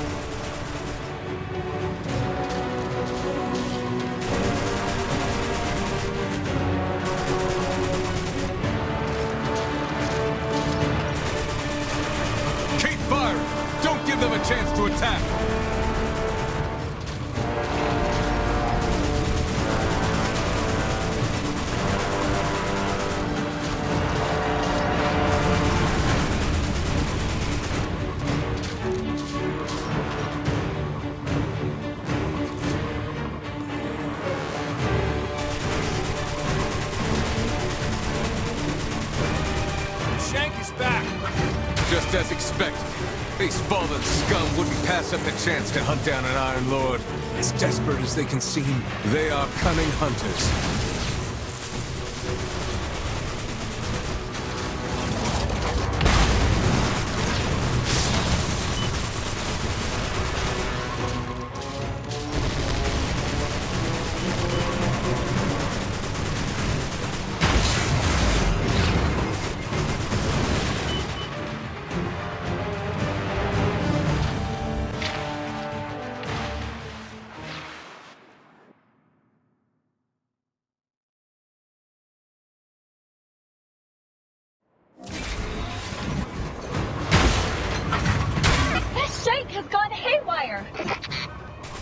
Keep firing! Don't give them a chance to attack! Just as expected. These fallen scum wouldn't pass up the chance to hunt down an Iron Lord. As desperate as they can seem, they are cunning hunters.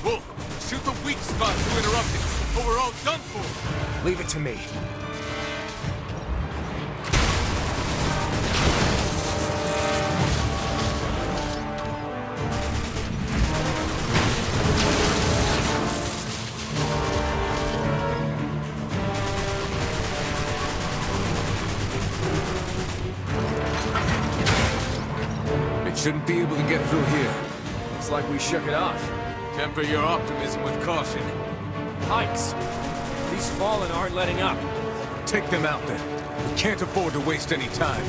Wolf, shoot the weak spot to interrupt it, or we're all done for! Leave it to me. It shouldn't be able to get through here. It's like we shook it off. Temper your optimism with caution. Hikes! These fallen aren't letting up. Take them out then. We can't afford to waste any time.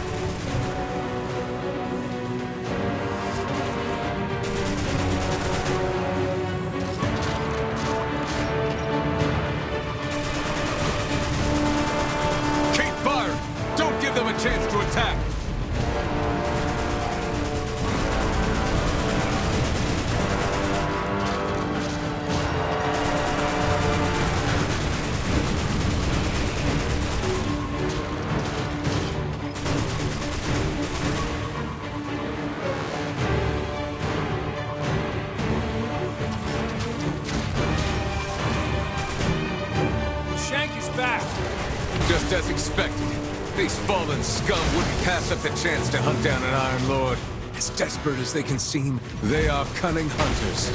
Keep firing! Don't give them a chance to attack! Just as expected. These fallen scum wouldn't pass up the chance to hunt down an Iron Lord. As desperate as they can seem, they are cunning hunters.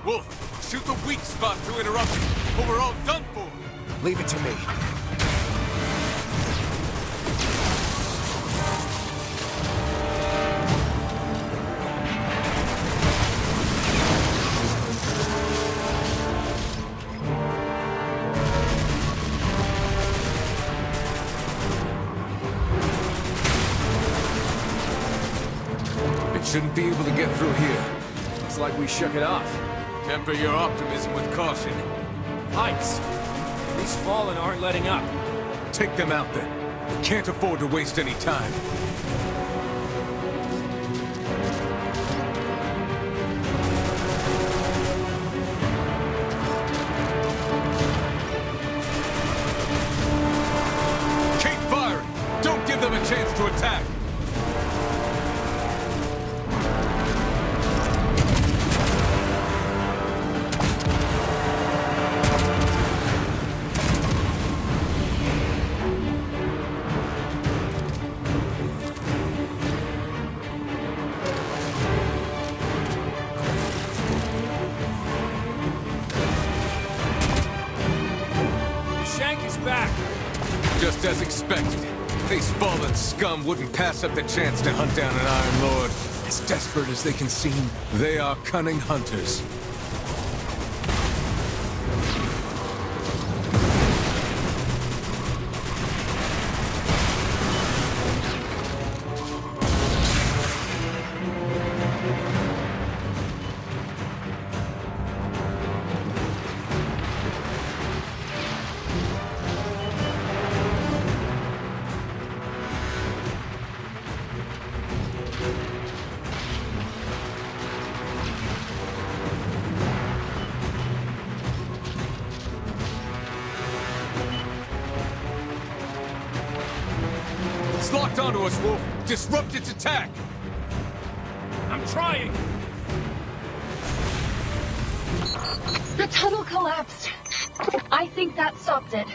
Wolf, shoot the weak spot to interrupt it, or we're all done for. Leave it to me. It shouldn't be able to get through here. Looks like we shook it off. Temper your optimism with caution. Heights! These fallen aren't letting up. Take them out then. We can't afford to waste any time. Keep firing! Don't give them a chance to attack! Just as expected. These fallen scum wouldn't pass up the chance to hunt down an Iron Lord. As desperate as they can seem, they are cunning hunters. It's locked onto us, Wolf. Disrupt its attack. I'm trying! The tunnel collapsed. I think that stopped it.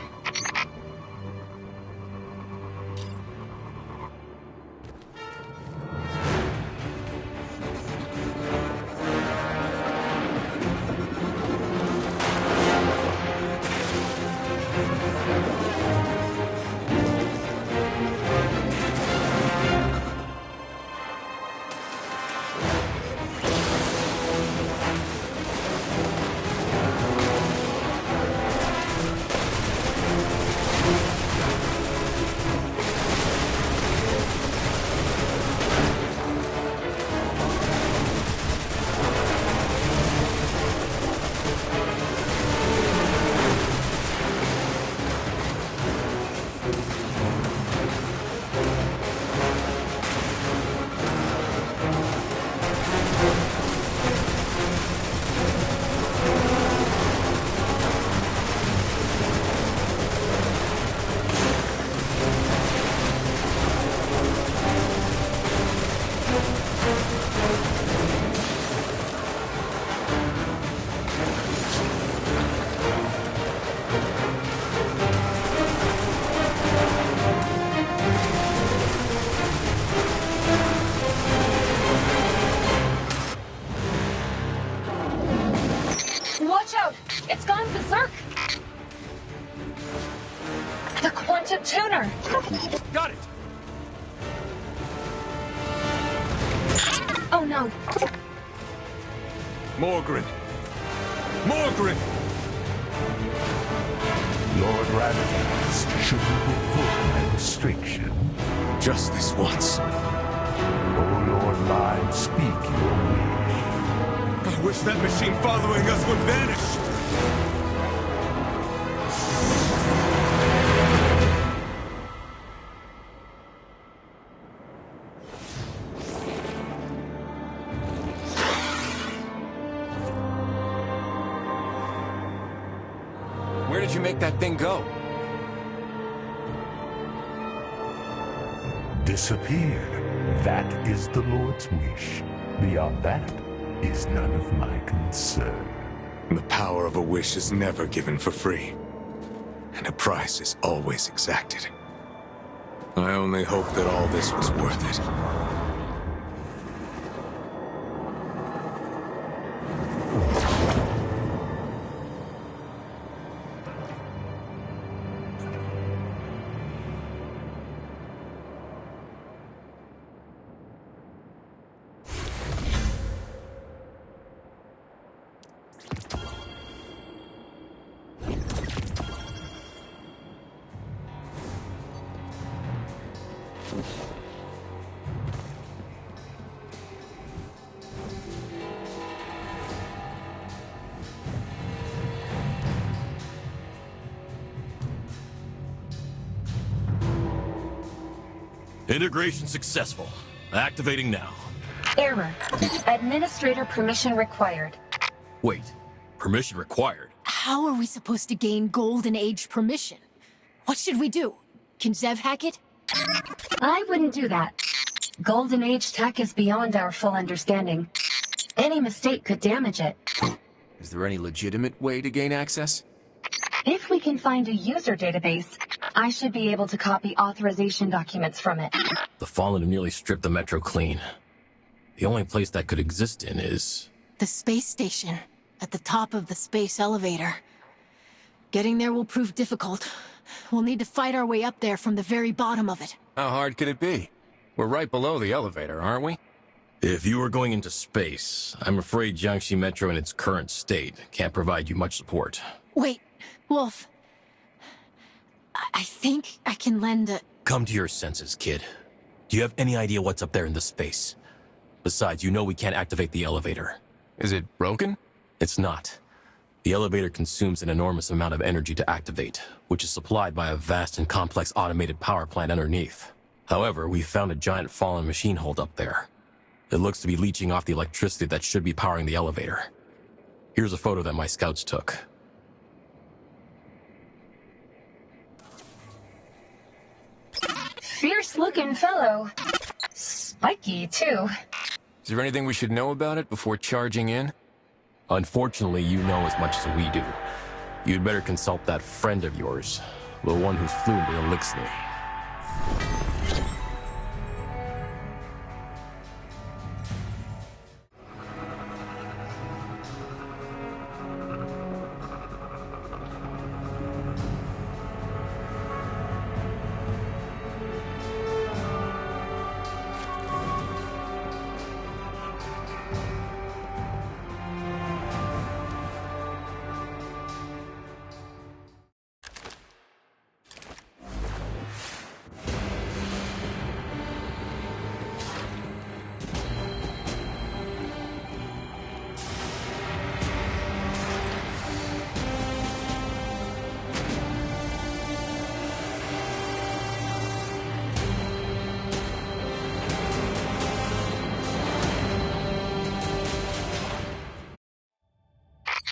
Watch out! It's gone berserk! The quantum tuner! Got it! Oh no! Morgren! Morgren! Lord Radagast, should you revoke my restriction? Just this once. Oh, Lord Lyme, speak your wish. I wish that machine following us would vanish! Where did you make that thing go? Disappeared. That is the Lord's wish. Beyond that is none of my concern. The power of a wish is never given for free, and a price is always exacted. I only hope that all this was worth it. Integration successful. Activating now. Error. Administrator permission required. Wait. Permission required? How are we supposed to gain Golden Age permission? What should we do? Can Zev hack it? I wouldn't do that. Golden Age tech is beyond our full understanding. Any mistake could damage it. Is there any legitimate way to gain access? If we can find a user database, I should be able to copy authorization documents from it. The Fallen have nearly stripped the Metro clean. The only place that could exist in is... The space station, at the top of the space elevator. Getting there will prove difficult. We'll need to fight our way up there from the very bottom of it. How hard could it be? We're right below the elevator, aren't we? If you were going into space, I'm afraid Jiangxi Metro in its current state can't provide you much support. Wait, Wolf. I think I can lend a... Come to your senses, kid. Do you have any idea what's up there in the space? Besides, you know we can't activate the elevator. Is it broken? It's not. The elevator consumes an enormous amount of energy to activate, which is supplied by a vast and complex automated power plant underneath. However, we found a giant fallen machine hold up there. It looks to be leeching off the electricity that should be powering the elevator. Here's a photo that my scouts took. Fierce-looking fellow. Spiky, too. Is there anything we should know about it before charging in? Unfortunately, you know as much as we do. You'd better consult that friend of yours, the one who's fluent in Elixir.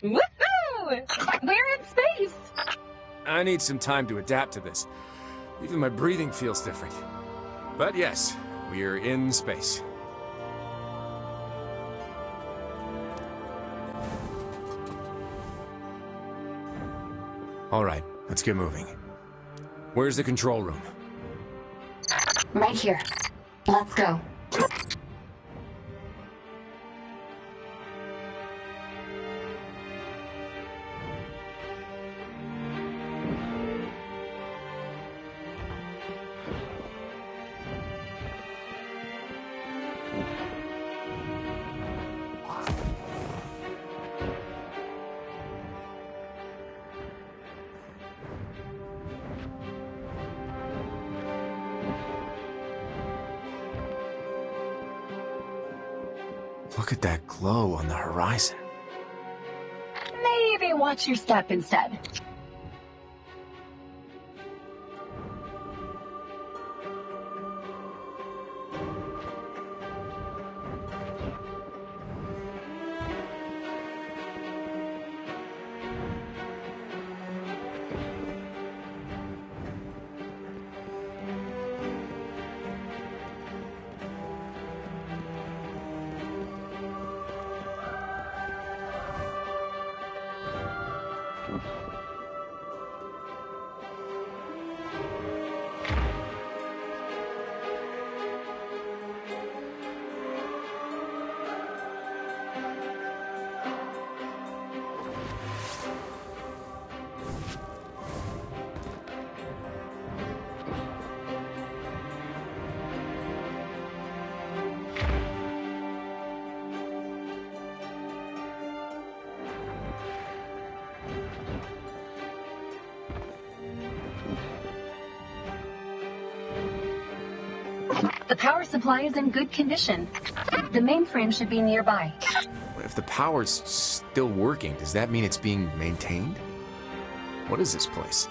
Woohoo! We're in space! I need some time to adapt to this. Even my breathing feels different. But yes, we're in space. All right, let's get moving. Where's the control room? Right here. Let's go. Look at that glow on the horizon. Maybe watch your step instead. The power supply is in good condition. The mainframe should be nearby. If the power's still working, does that mean it's being maintained? What is this place?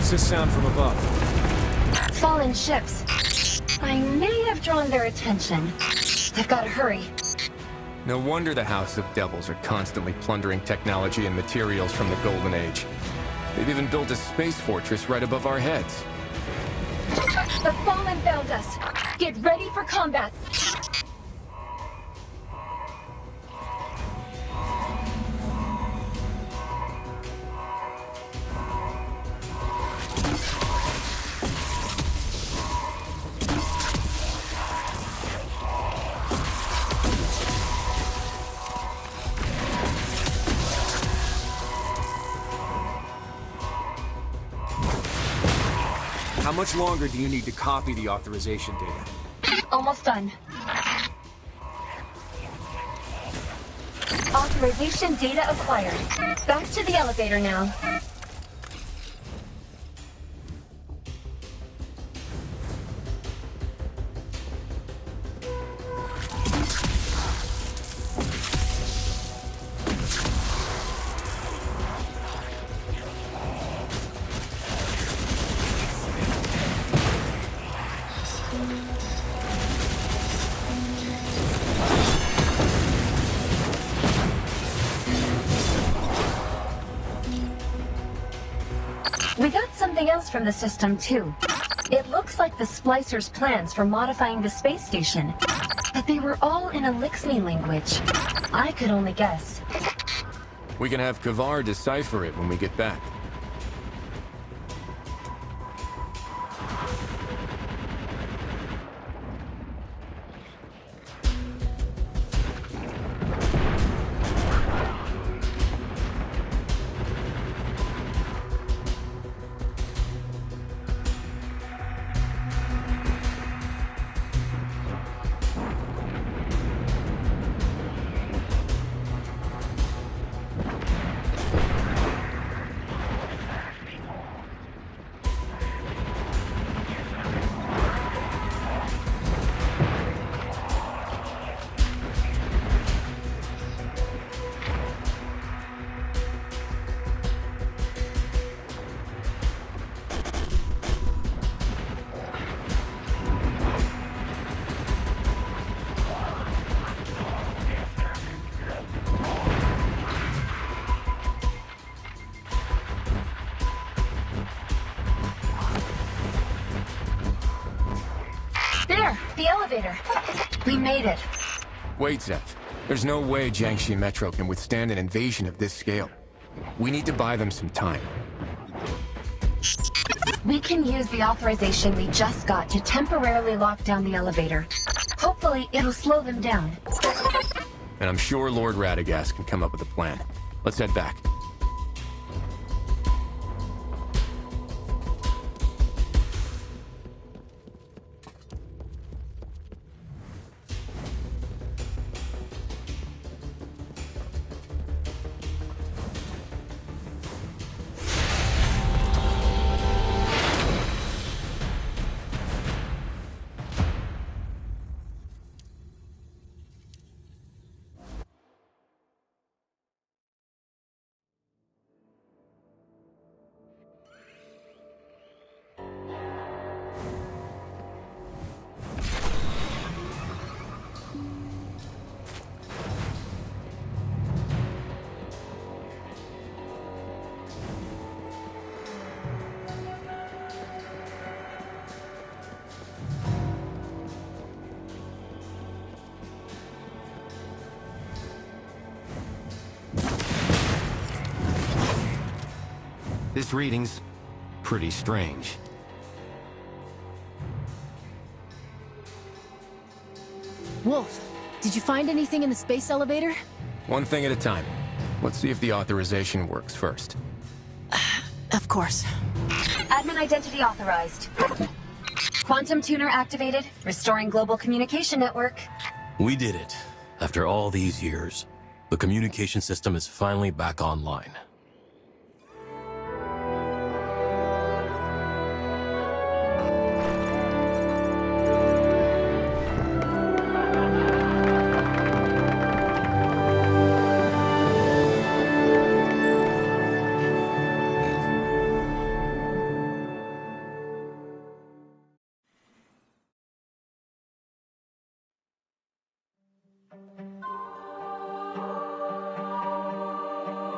What's this sound from above? Fallen ships. I may have drawn their attention. I've got to hurry. No wonder the House of Devils are constantly plundering technology and materials from the Golden Age. They've even built a space fortress right above our heads. The Fallen found us. Get ready for combat. How much longer do you need to copy the authorization data? Almost done. Authorization data acquired. Back to the elevator now. We got something else from the system, too. It looks like the Splicer's plans for modifying the space station. But they were all in a Lixni language. I could only guess. We can have Kavar decipher it when we get back. There, the elevator. We made it. Wait, Zeph. There's no way Jiangxi Metro can withstand an invasion of this scale. We need to buy them some time. We can use the authorization we just got to temporarily lock down the elevator. Hopefully, it'll slow them down. And I'm sure Lord Radagast can come up with a plan. Let's head back. This reading's pretty strange. Wolf, did you find anything in the space elevator? One thing at a time. Let's see if the authorization works first. Of course. Admin identity authorized. Quantum tuner activated, restoring global communication network. We did it. After all these years, the communication system is finally back online.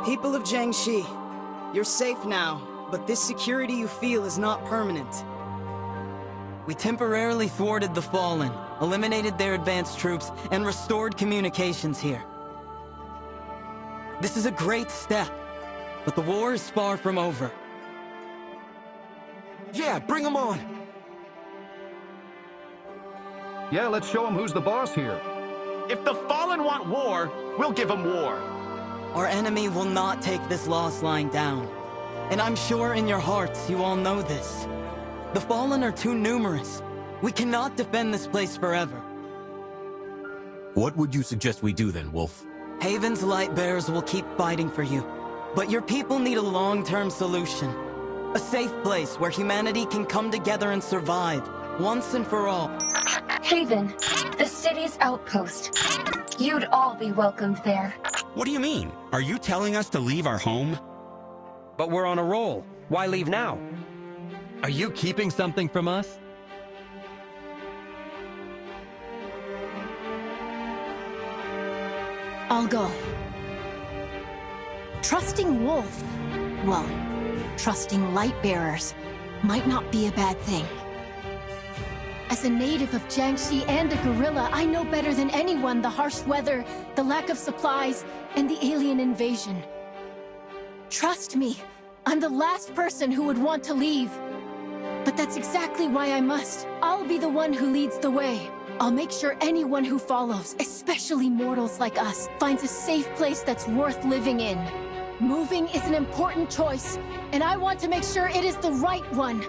People of Jiangxi, you're safe now, but this security you feel is not permanent. We temporarily thwarted the Fallen, eliminated their advanced troops, and restored communications here. This is a great step, but the war is far from over. Yeah, bring them on! Yeah, let's show them who's the boss here. If the Fallen want war, we'll give them war. Our enemy will not take this lost line down. And I'm sure in your hearts you all know this. The Fallen are too numerous. We cannot defend this place forever. What would you suggest we do then, Wolf? Haven's Lightbearers will keep fighting for you. But your people need a long-term solution. A safe place where humanity can come together and survive, once and for all. Haven, the city's outpost. You'd all be welcomed there. What do you mean? Are you telling us to leave our home? But we're on a roll. Why leave now? Are you keeping something from us? I'll go. Trusting Wolf, well, trusting Lightbearers might not be a bad thing. As a native of Jiangxi and a guerrilla, I know better than anyone the harsh weather, the lack of supplies, and the alien invasion. Trust me, I'm the last person who would want to leave. But that's exactly why I must. I'll be the one who leads the way. I'll make sure anyone who follows, especially mortals like us, finds a safe place that's worth living in. Moving is an important choice, and I want to make sure it is the right one.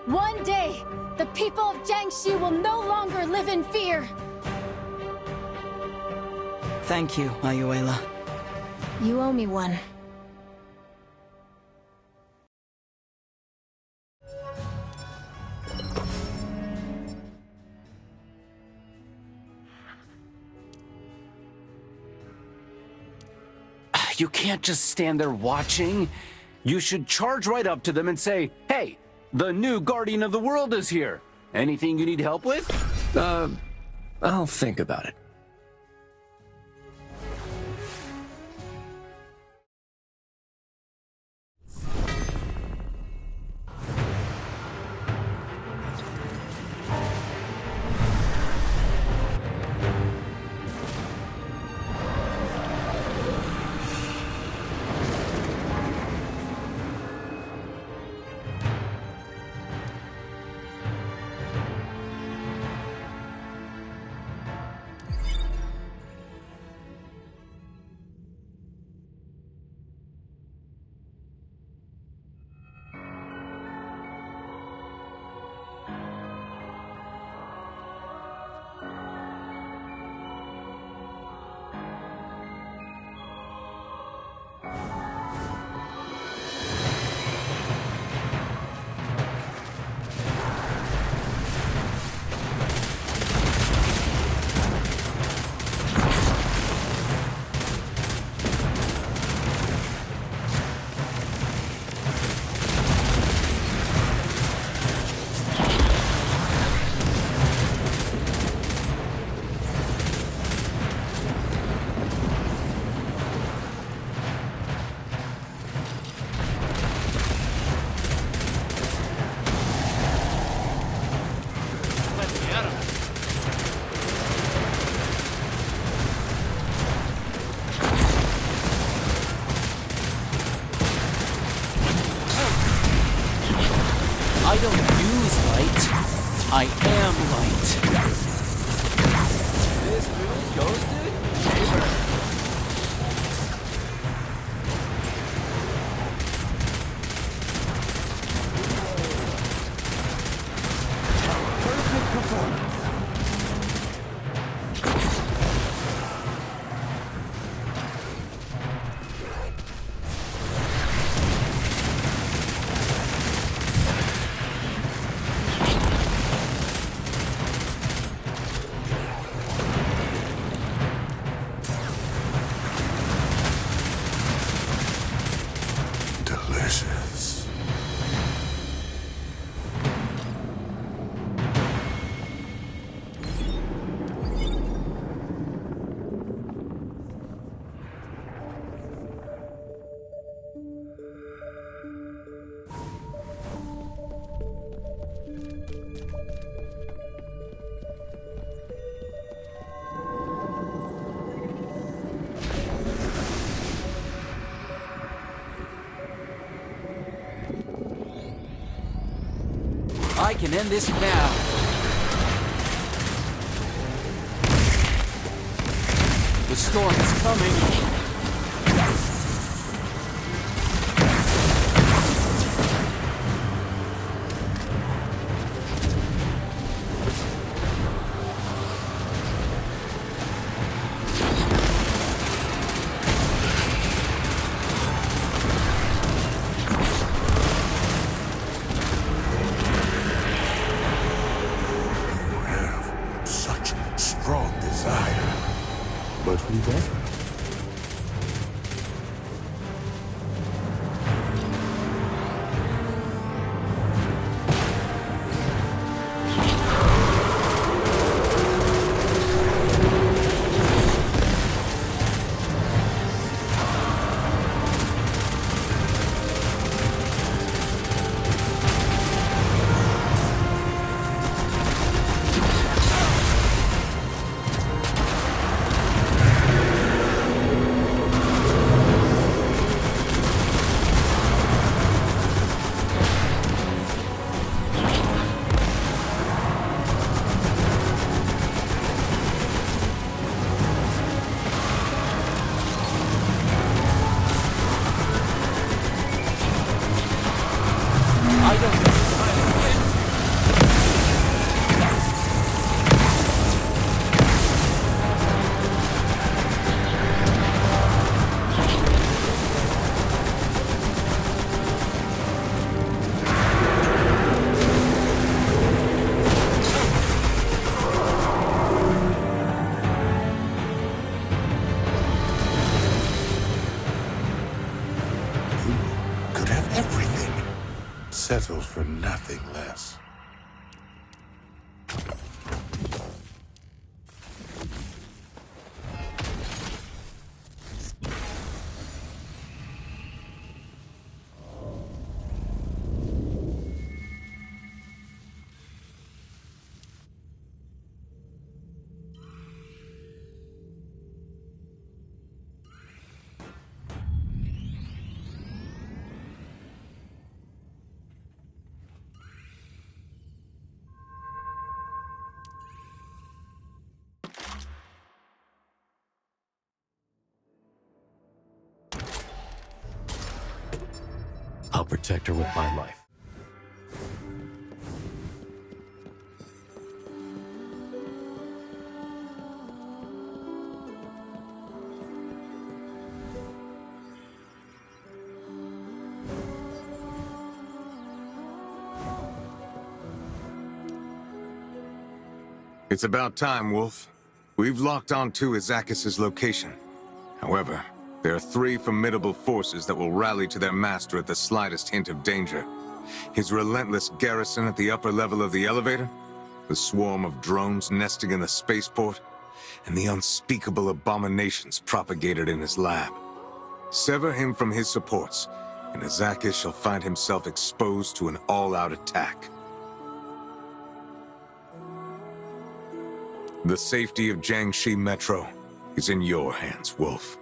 One day, the people of Jiangxi will no longer live in fear. Thank you, Ayuela. You owe me one. You can't just stand there watching. You should charge right up to them and say, "Hey, the new Guardian of the World is here. Anything you need help with?" I'll think about it. I am light. This really ghosted? Neighbor. Perfect performance. Delicious. I can end this now. The storm is coming. Such strong desire. But who doesn't? Could have everything. Settled for nothing less. I'll protect her with my life. It's about time, Wolf. We've locked on to Izakis' location. However, there are 3 formidable forces that will rally to their master at the slightest hint of danger. His relentless garrison at the upper level of the elevator, the swarm of drones nesting in the spaceport, and the unspeakable abominations propagated in his lab. Sever him from his supports, and Izakis shall find himself exposed to an all-out attack. The safety of Jiangxi Metro is in your hands, Wolf.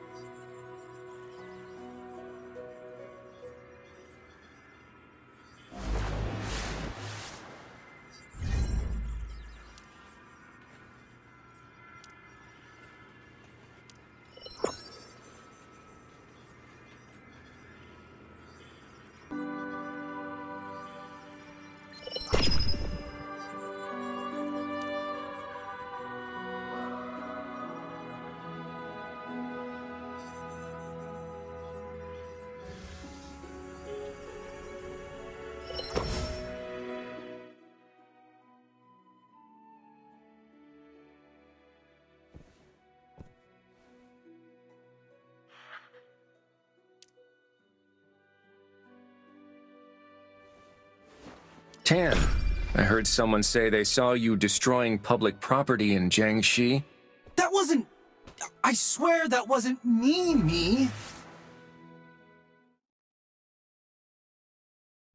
Tan, I heard someone say they saw you destroying public property in Jiangxi. That wasn't... I swear that wasn't me.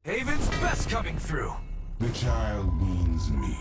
Haven's best coming through. The child means me.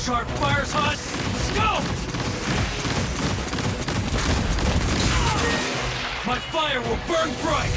Sharp fires hot. Let's go! My fire will burn bright.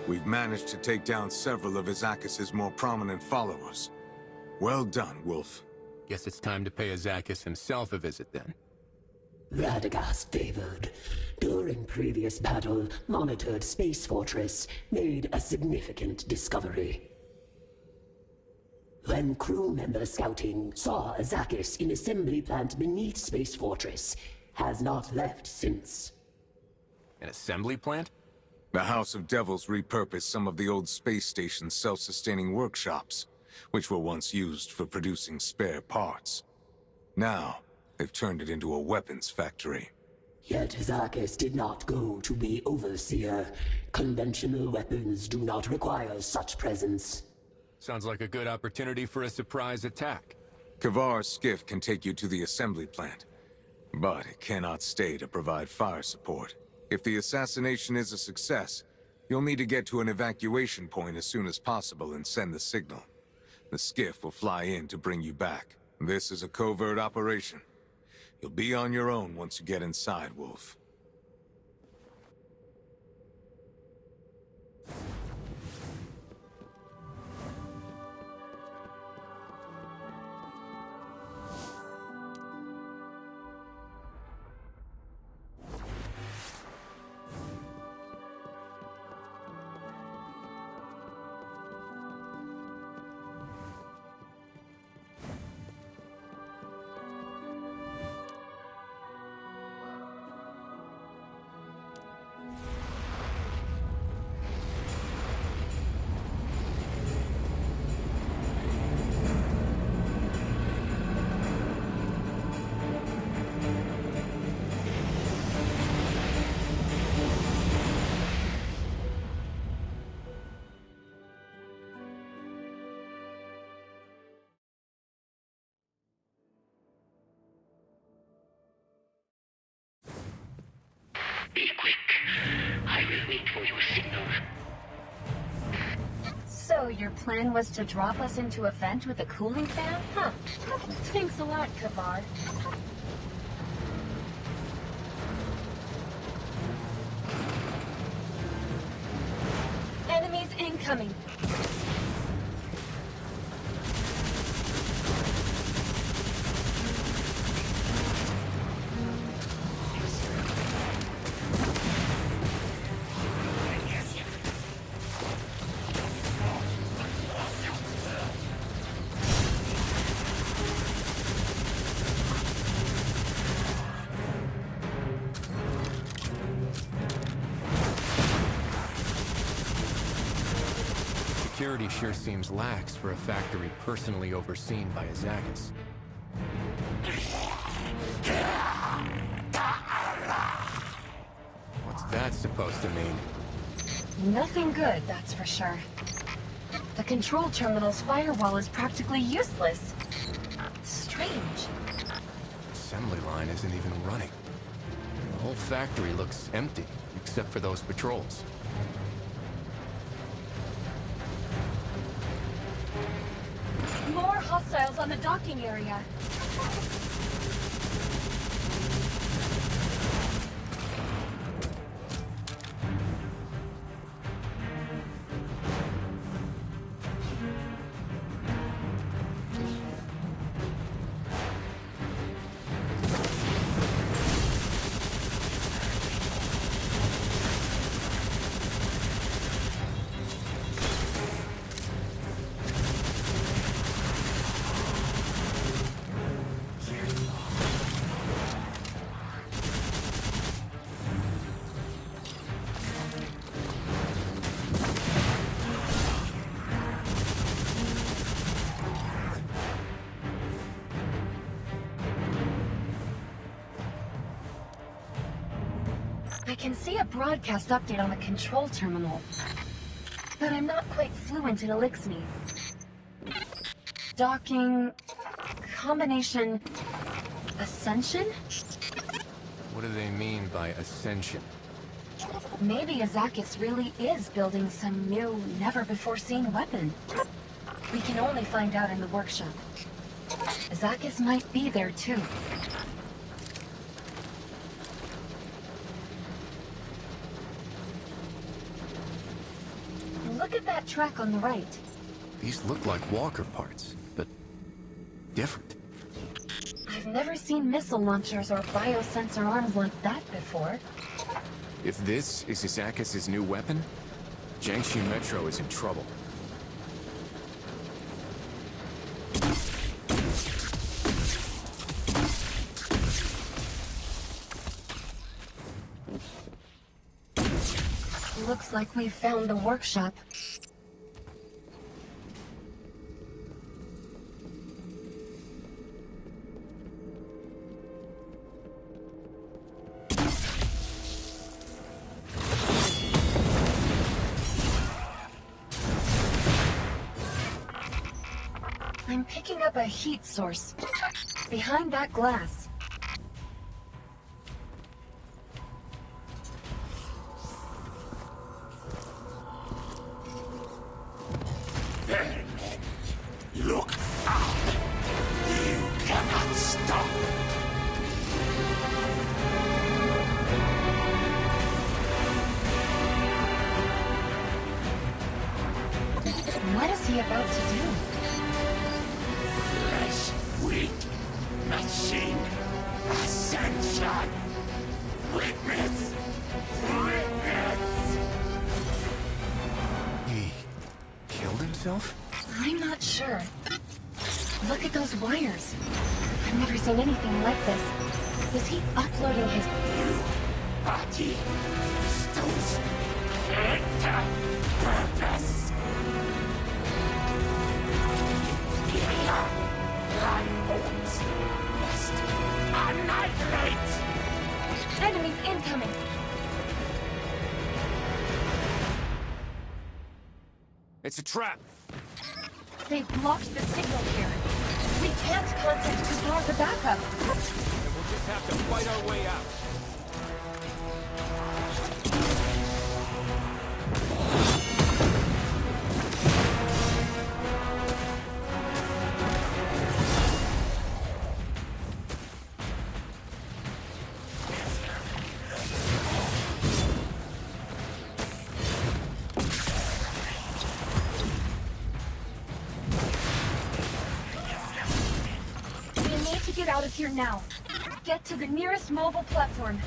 We've managed to take down several of Izakis' more prominent followers. Well done, Wolf. Guess it's time to pay Izakis himself a visit then. Radagast favored. During previous battle, monitored Space Fortress made a significant discovery. When crew member scouting saw Izakis in assembly plant beneath Space Fortress, has not left since. An assembly plant? The House of Devils repurposed some of the old space station's self-sustaining workshops, which were once used for producing spare parts. Now, they've turned it into a weapons factory. Yet Izakis did not go to be overseer. Conventional weapons do not require such presence. Sounds like a good opportunity for a surprise attack. Kavar's skiff can take you to the assembly plant, but it cannot stay to provide fire support. If the assassination is a success, you'll need to get to an evacuation point as soon as possible and send the signal. The skiff will fly in to bring you back. This is a covert operation. You'll be on your own once you get inside, Wolf. Be quick. I will wait for your signal. So your plan was to drop us into a vent with a cooling fan? Huh. Thanks a lot, Kavar. Enemies incoming. Security sure seems lax for a factory personally overseen by Izakis. What's that supposed to mean? Nothing good, that's for sure. The control terminal's firewall is practically useless. Strange. Assembly line isn't even running. The whole factory looks empty, except for those patrols. More hostiles on the docking area. I can see a broadcast update on the control terminal, but I'm not quite fluent in Elixir. Docking... combination... Ascension? What do they mean by ascension? Maybe Izakis really is building some new, never-before-seen weapon. We can only find out in the workshop. Izakis might be there too. Look at that track on the right. These look like walker parts, but different. I've never seen missile launchers or biosensor arms like that before. If this is Izakis' new weapon, Jiangxi Metro is in trouble. Looks like we've found the workshop. I'm picking up a heat source behind that glass. Look up! You cannot stop! What is he about to do? Flesh, wheat, machine, ascension! Witness! Witness! He killed himself? I'm not sure. Look at those wires. I've never seen anything like this. Was he uploading his... Body stones enter purpose. Inferior life forms must annihilate. Enemies incoming. It's a trap. They blocked the signal here. We can't contact Kazar for backup. And we'll just have to fight our way out. Get out of here now. Get to the nearest mobile platform.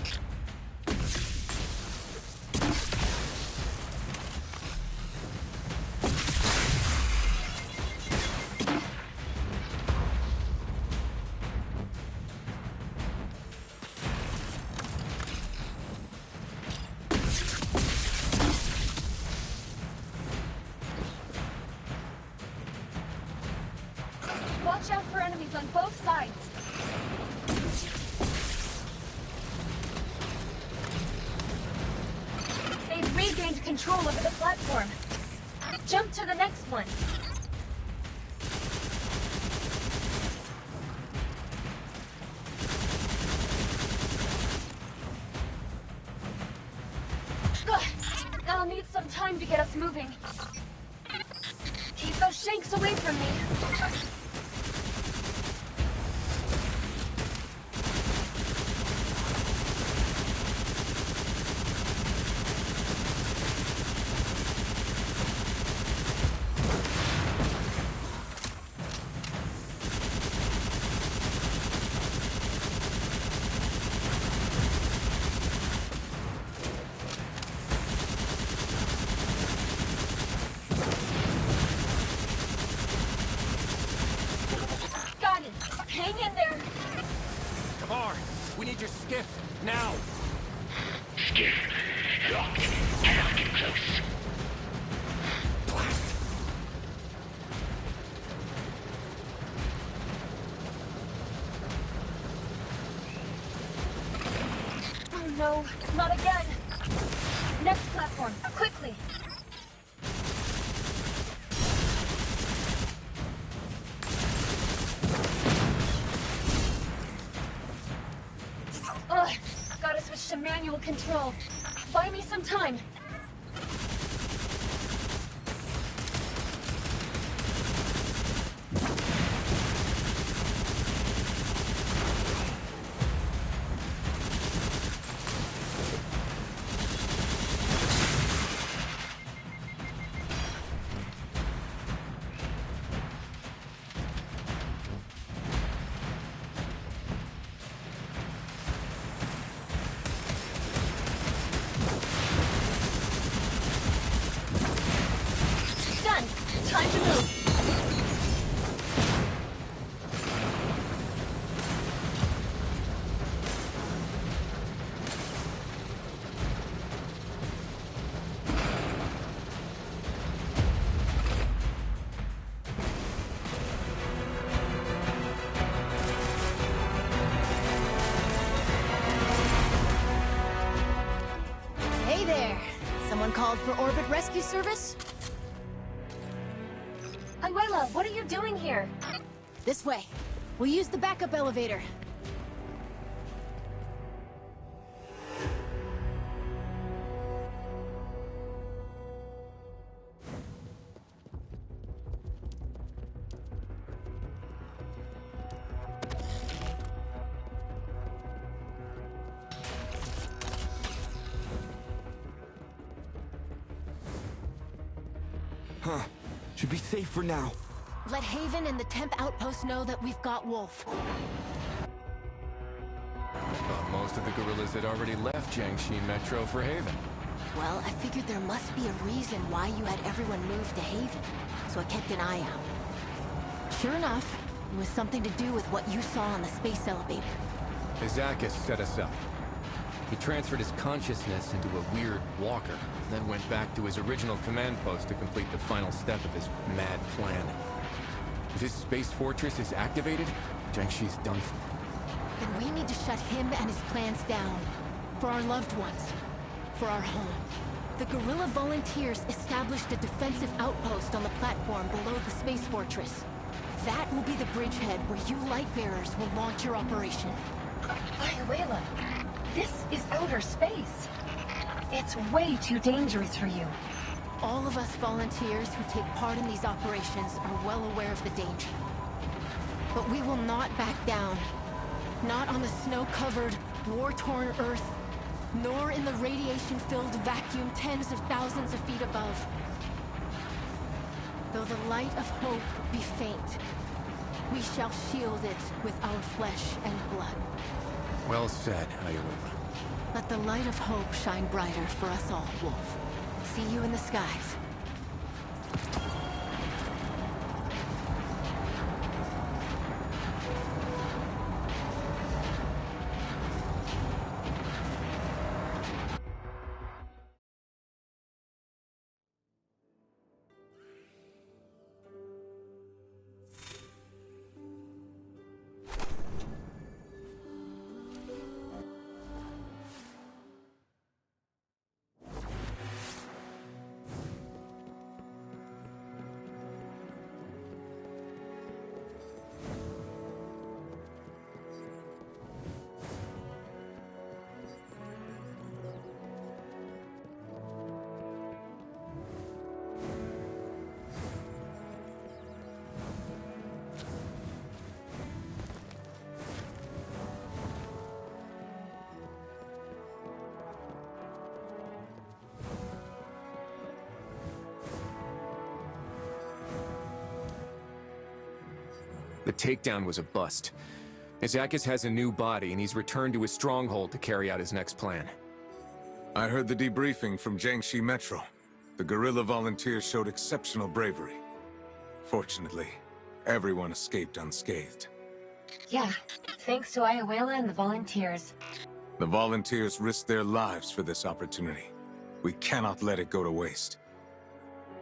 Watch out for enemies on both sides. They've regained control over the platform. Jump to the next one. Ugh, I'll need some time to get us moving. Keep those shanks away from me. Hang in there! Kamar, we need your skiff, now! Skiff, locked. Cannot get close. Blast! Oh no, not again! Next platform, quickly! Ugh, gotta switch to manual control. Buy me some time. Time to move. Hey there! Someone called for Orbit Rescue Service? Abuela, what are you doing here? This way. We'll use the backup elevator. Huh. Should be safe for now. Let Haven and the Temp Outpost know that we've got Wolf. I thought most of the guerrillas had already left Jiangxi Metro for Haven. Well, I figured there must be a reason why you had everyone move to Haven, so I kept an eye out. Sure enough, it was something to do with what you saw on the space elevator. Izakis set us up. He transferred his consciousness into a weird walker, then went back to his original command post to complete the final step of his mad plan. If his space fortress is activated, Jiangxi's done for. Then we need to shut him and his plans down. For our loved ones. For our home. The guerrilla volunteers established a defensive outpost on the platform below the space fortress. That will be the bridgehead where you Lightbearers will launch your operation. Abuela, this is outer space. It's way too dangerous for you. All of us volunteers who take part in these operations are well aware of the danger. But we will not back down. Not on the snow-covered, war-torn Earth, nor in the radiation-filled vacuum tens of thousands of feet above. Though the light of hope be faint, we shall shield it with our flesh and blood. Well said, Ayola. Let the light of hope shine brighter for us all, Wolf. See you in the skies. The takedown was a bust. Izakis has a new body, and he's returned to his stronghold to carry out his next plan. I heard the debriefing from Jiangxi Metro. The guerrilla volunteers showed exceptional bravery. Fortunately, everyone escaped unscathed. Yeah, thanks to Ayola and the volunteers. The volunteers risked their lives for this opportunity. We cannot let it go to waste.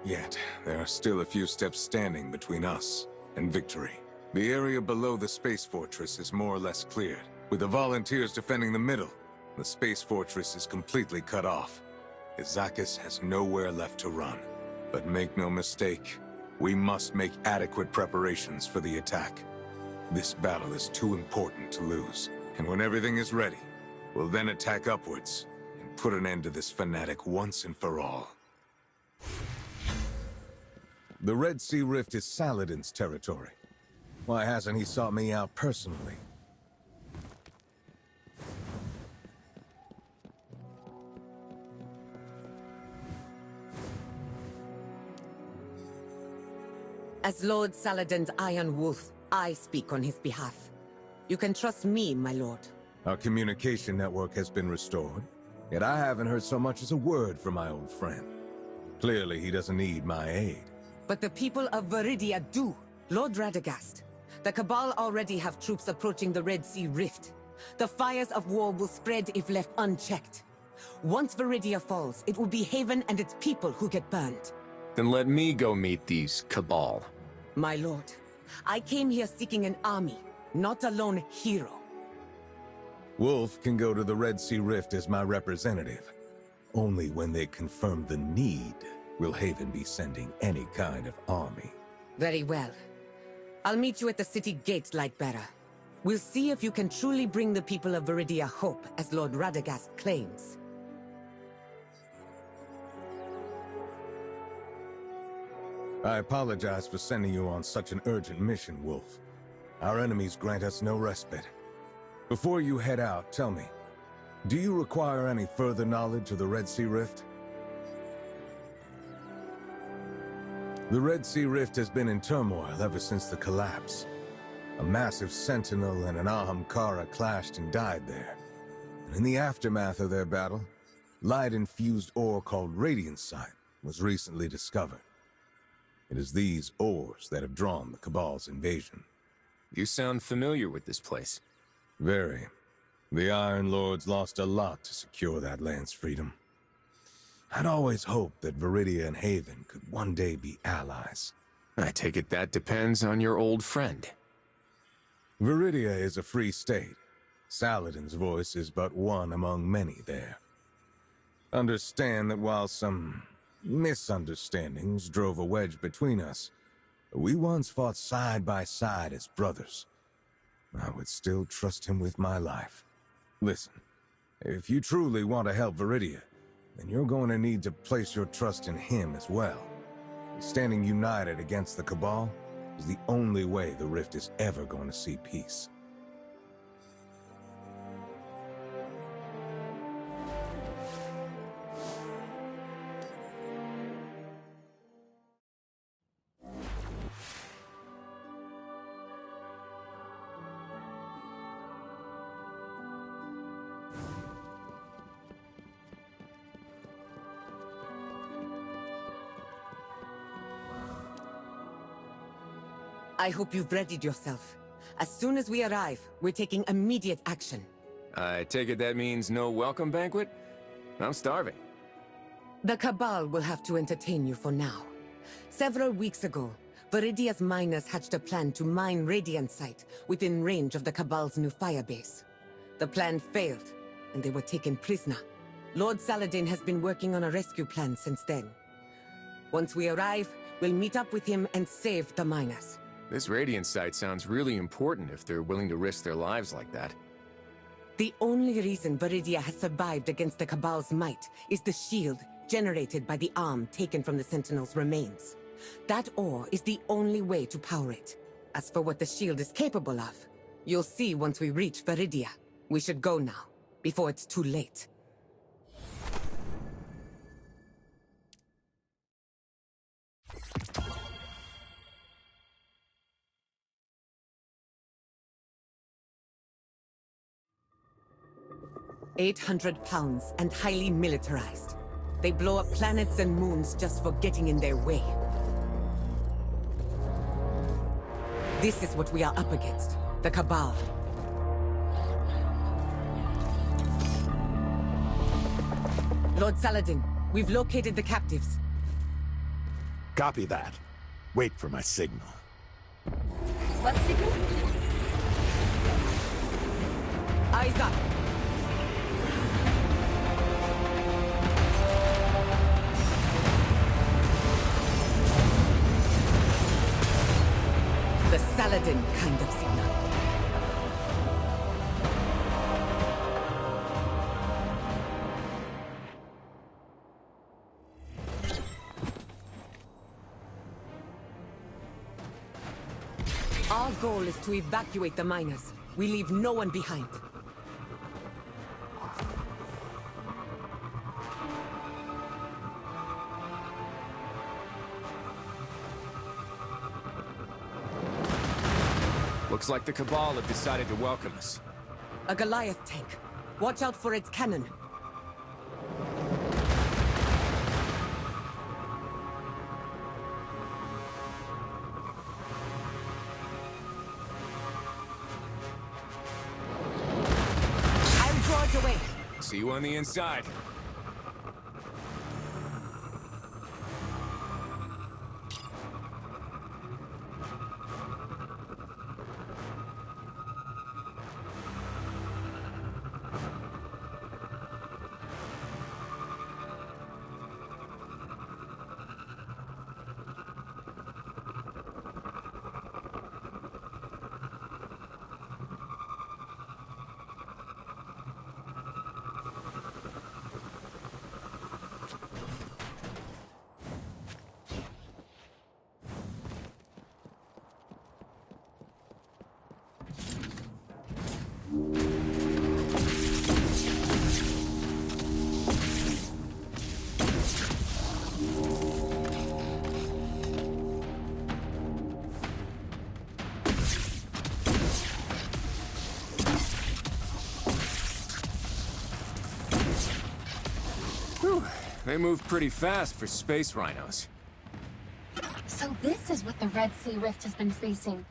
Yet, there are still a few steps standing between us and victory. The area below the space fortress is more or less cleared. With the volunteers defending the middle, the space fortress is completely cut off. Izakis has nowhere left to run. But make no mistake, we must make adequate preparations for the attack. This battle is too important to lose. And when everything is ready, we'll then attack upwards and put an end to this fanatic once and for all. The Red Sea Rift is Saladin's territory. Why hasn't he sought me out personally? As Lord Saladin's Iron Wolf, I speak on his behalf. You can trust me, my lord. Our communication network has been restored, yet I haven't heard so much as a word from my old friend. Clearly, he doesn't need my aid. But the people of Viridia do. Lord Radagast, the Cabal already have troops approaching the Red Sea Rift. The fires of war will spread if left unchecked. Once Viridia falls, it will be Haven and its people who get burned. Then let me go meet these Cabal. My lord, I came here seeking an army, not a lone hero. Wolf can go to the Red Sea Rift as my representative. Only when they confirm the need will Haven be sending any kind of army. Very well. I'll meet you at the city gate, Lightbearer. We'll see if you can truly bring the people of Viridia hope, as Lord Radagast claims. I apologize for sending you on such an urgent mission, Wolf. Our enemies grant us no respite. Before you head out, tell me, do you require any further knowledge of the Red Sea Rift? The Red Sea Rift has been in turmoil ever since the collapse. A massive Sentinel and an Ahamkara clashed and died there. And in the aftermath of their battle, light-infused ore called Radiancite was recently discovered. It is these ores that have drawn the Cabal's invasion. You sound familiar with this place. Very. The Iron Lords lost a lot to secure that land's freedom. I'd always hoped that Viridia and Haven could one day be allies. I take it that depends on your old friend. Viridia is a free state. Saladin's voice is but one among many there. Understand that while some misunderstandings drove a wedge between us, we once fought side by side as brothers. I would still trust him with my life. Listen, if you truly want to help Viridia, then you're going to need to place your trust in him as well. Standing united against the Cabal is the only way the Rift is ever going to see peace. I hope you've readied yourself. As soon as we arrive, we're taking immediate action. I take it that means no welcome banquet? I'm starving. The Cabal will have to entertain you for now. Several weeks ago, Viridia's miners hatched a plan to mine Radiancite within range of the Cabal's new firebase. The plan failed, and they were taken prisoner. Lord Saladin has been working on a rescue plan since then. Once we arrive, we'll meet up with him and save the miners. This Radiancite sounds really important if they're willing to risk their lives like that. The only reason Viridia has survived against the Cabal's might is the shield generated by the arm taken from the Sentinel's remains. That ore is the only way to power it. As for what the shield is capable of, you'll see once we reach Viridia. We should go now, before it's too late. £800 and highly militarized. They blow up planets and moons just for getting in their way. This is what we are up against, the Cabal. Lord Saladin, we've located the captives. Copy that. Wait for my signal. What signal? Eyes up. The Saladin kind of signal. Our goal is to evacuate the miners. We leave no one behind. Looks like the Cabal have decided to welcome us. A Goliath tank. Watch out for its cannon. See you on the inside. They move pretty fast for space rhinos. So this is what the Red Sea Rift has been facing.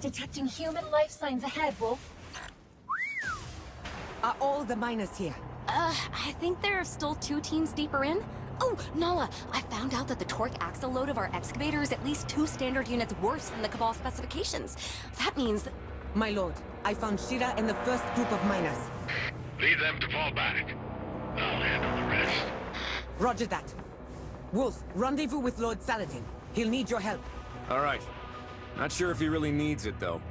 Detecting human life signs ahead, Wolf. Are all the miners here? I think there are still 2 teams deeper in. Oh, Nala, I found out that the torque axle load of our excavator is at least 2 standard units worse than the Cabal specifications. That means that... My lord, I found Shira and the first group of miners. Lead them to fall back. I'll handle the rest. Roger that. Wolf, rendezvous with Lord Saladin. He'll need your help. All right. Not sure if he really needs it, though.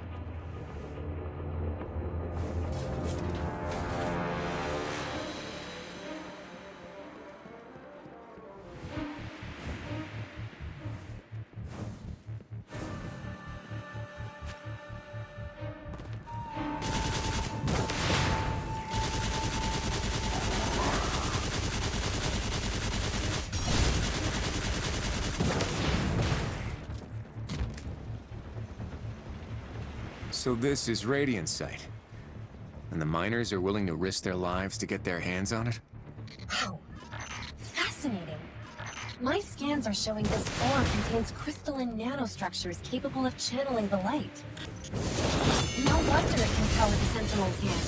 So this is Radiant Sight. And the miners are willing to risk their lives to get their hands on it? Wow. Fascinating. My scans are showing this ore contains crystalline nanostructures capable of channeling the light. No wonder it can power the Sentinel's hand.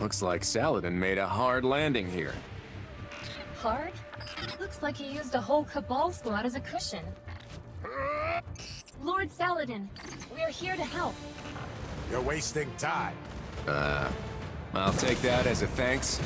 Looks like Saladin made a hard landing here. Hard? Looks like he used a whole Cabal squad as a cushion. Lord Saladin, we're here to help. You're wasting time. I'll take that as a thanks.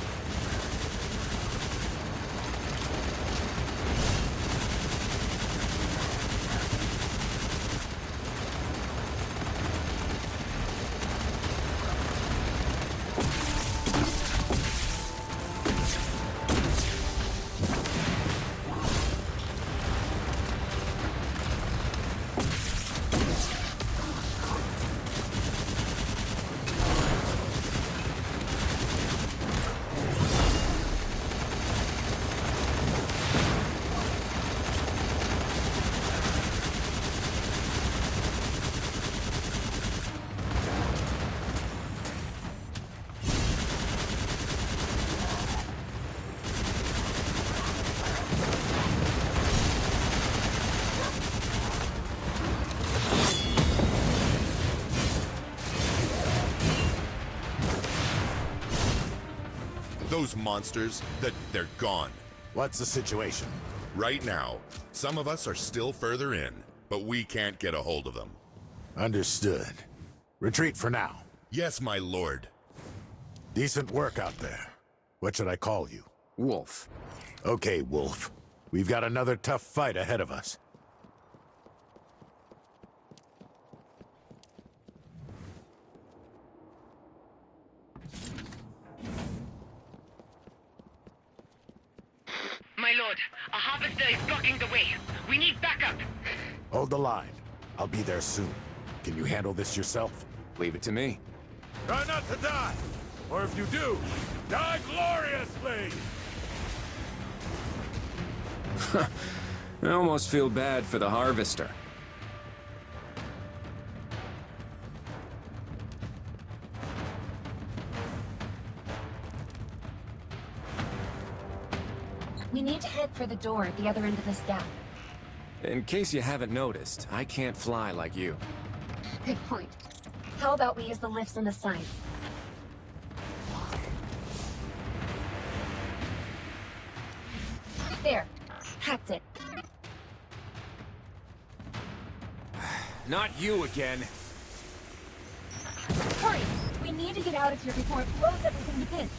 Those monsters, they're gone. What's the situation? Right now, some of us are still further in, but we can't get a hold of them. Understood. Retreat for now. Yes, my lord. Decent work out there. What should I call you? Wolf. Okay, Wolf. We've got another tough fight ahead of us. My lord, a harvester is blocking the way. We need backup. Hold the line. I'll be there soon. Can you handle this yourself? Leave it to me. Try not to die! Or if you do, die gloriously! I almost feel bad for the harvester. We need to head for the door at the other end of this gap. In case you haven't noticed, I can't fly like you. Good point. How about we use the lifts on the sides? There. Hacked it. Not you again. Hurry! We need to get out of here before it blows everything to bits.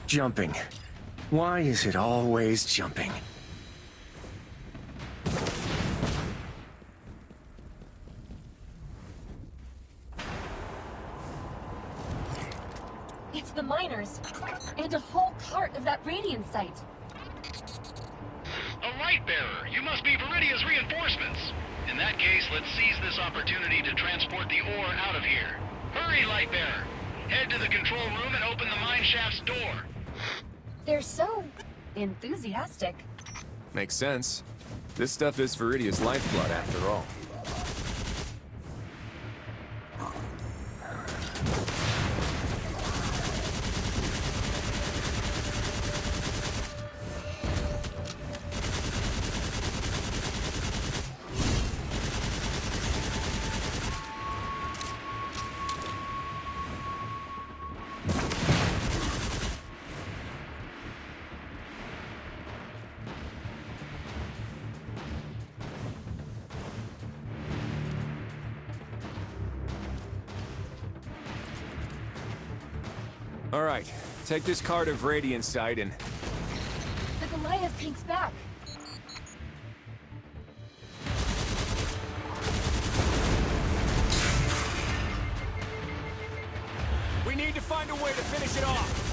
Jumping. Why is it always jumping? It's the miners. And a whole cart of that radiant site. A light bearer! You must be Viridia's reinforcements! In that case, let's seize this opportunity to transport the ore out of here. Hurry, light bearer! Head to the control room and open the mine shaft's door. They're so enthusiastic. Makes sense. This stuff is Viridia's lifeblood, after all. All right, take this card of Radiant Sight and... The Goliath tank's back. We need to find a way to finish it off!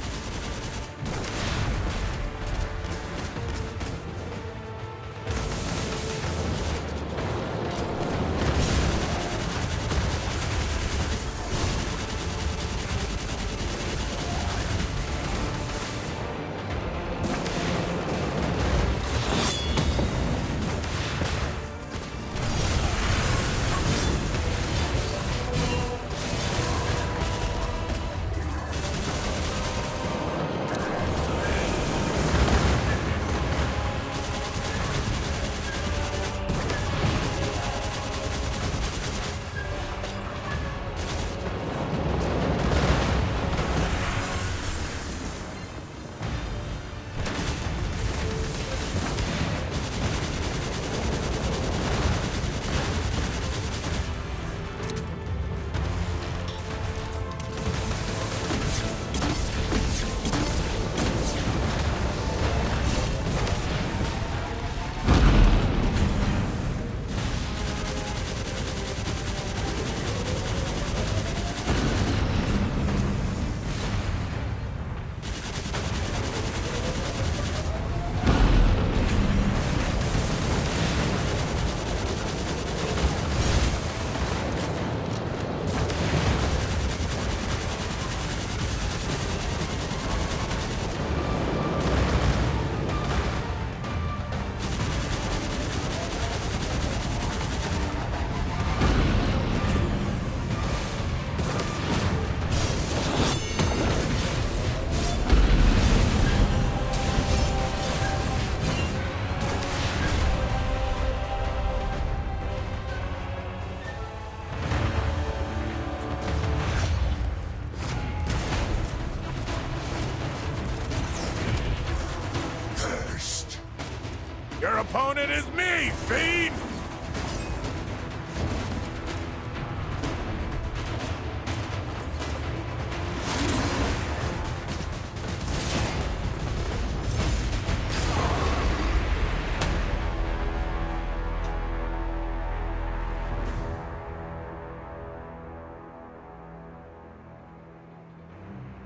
opponent is me, fiend!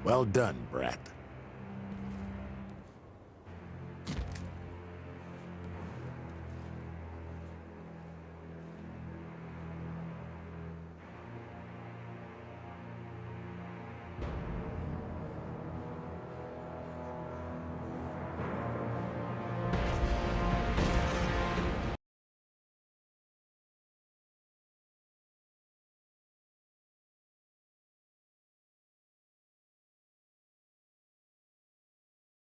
Well done, brat.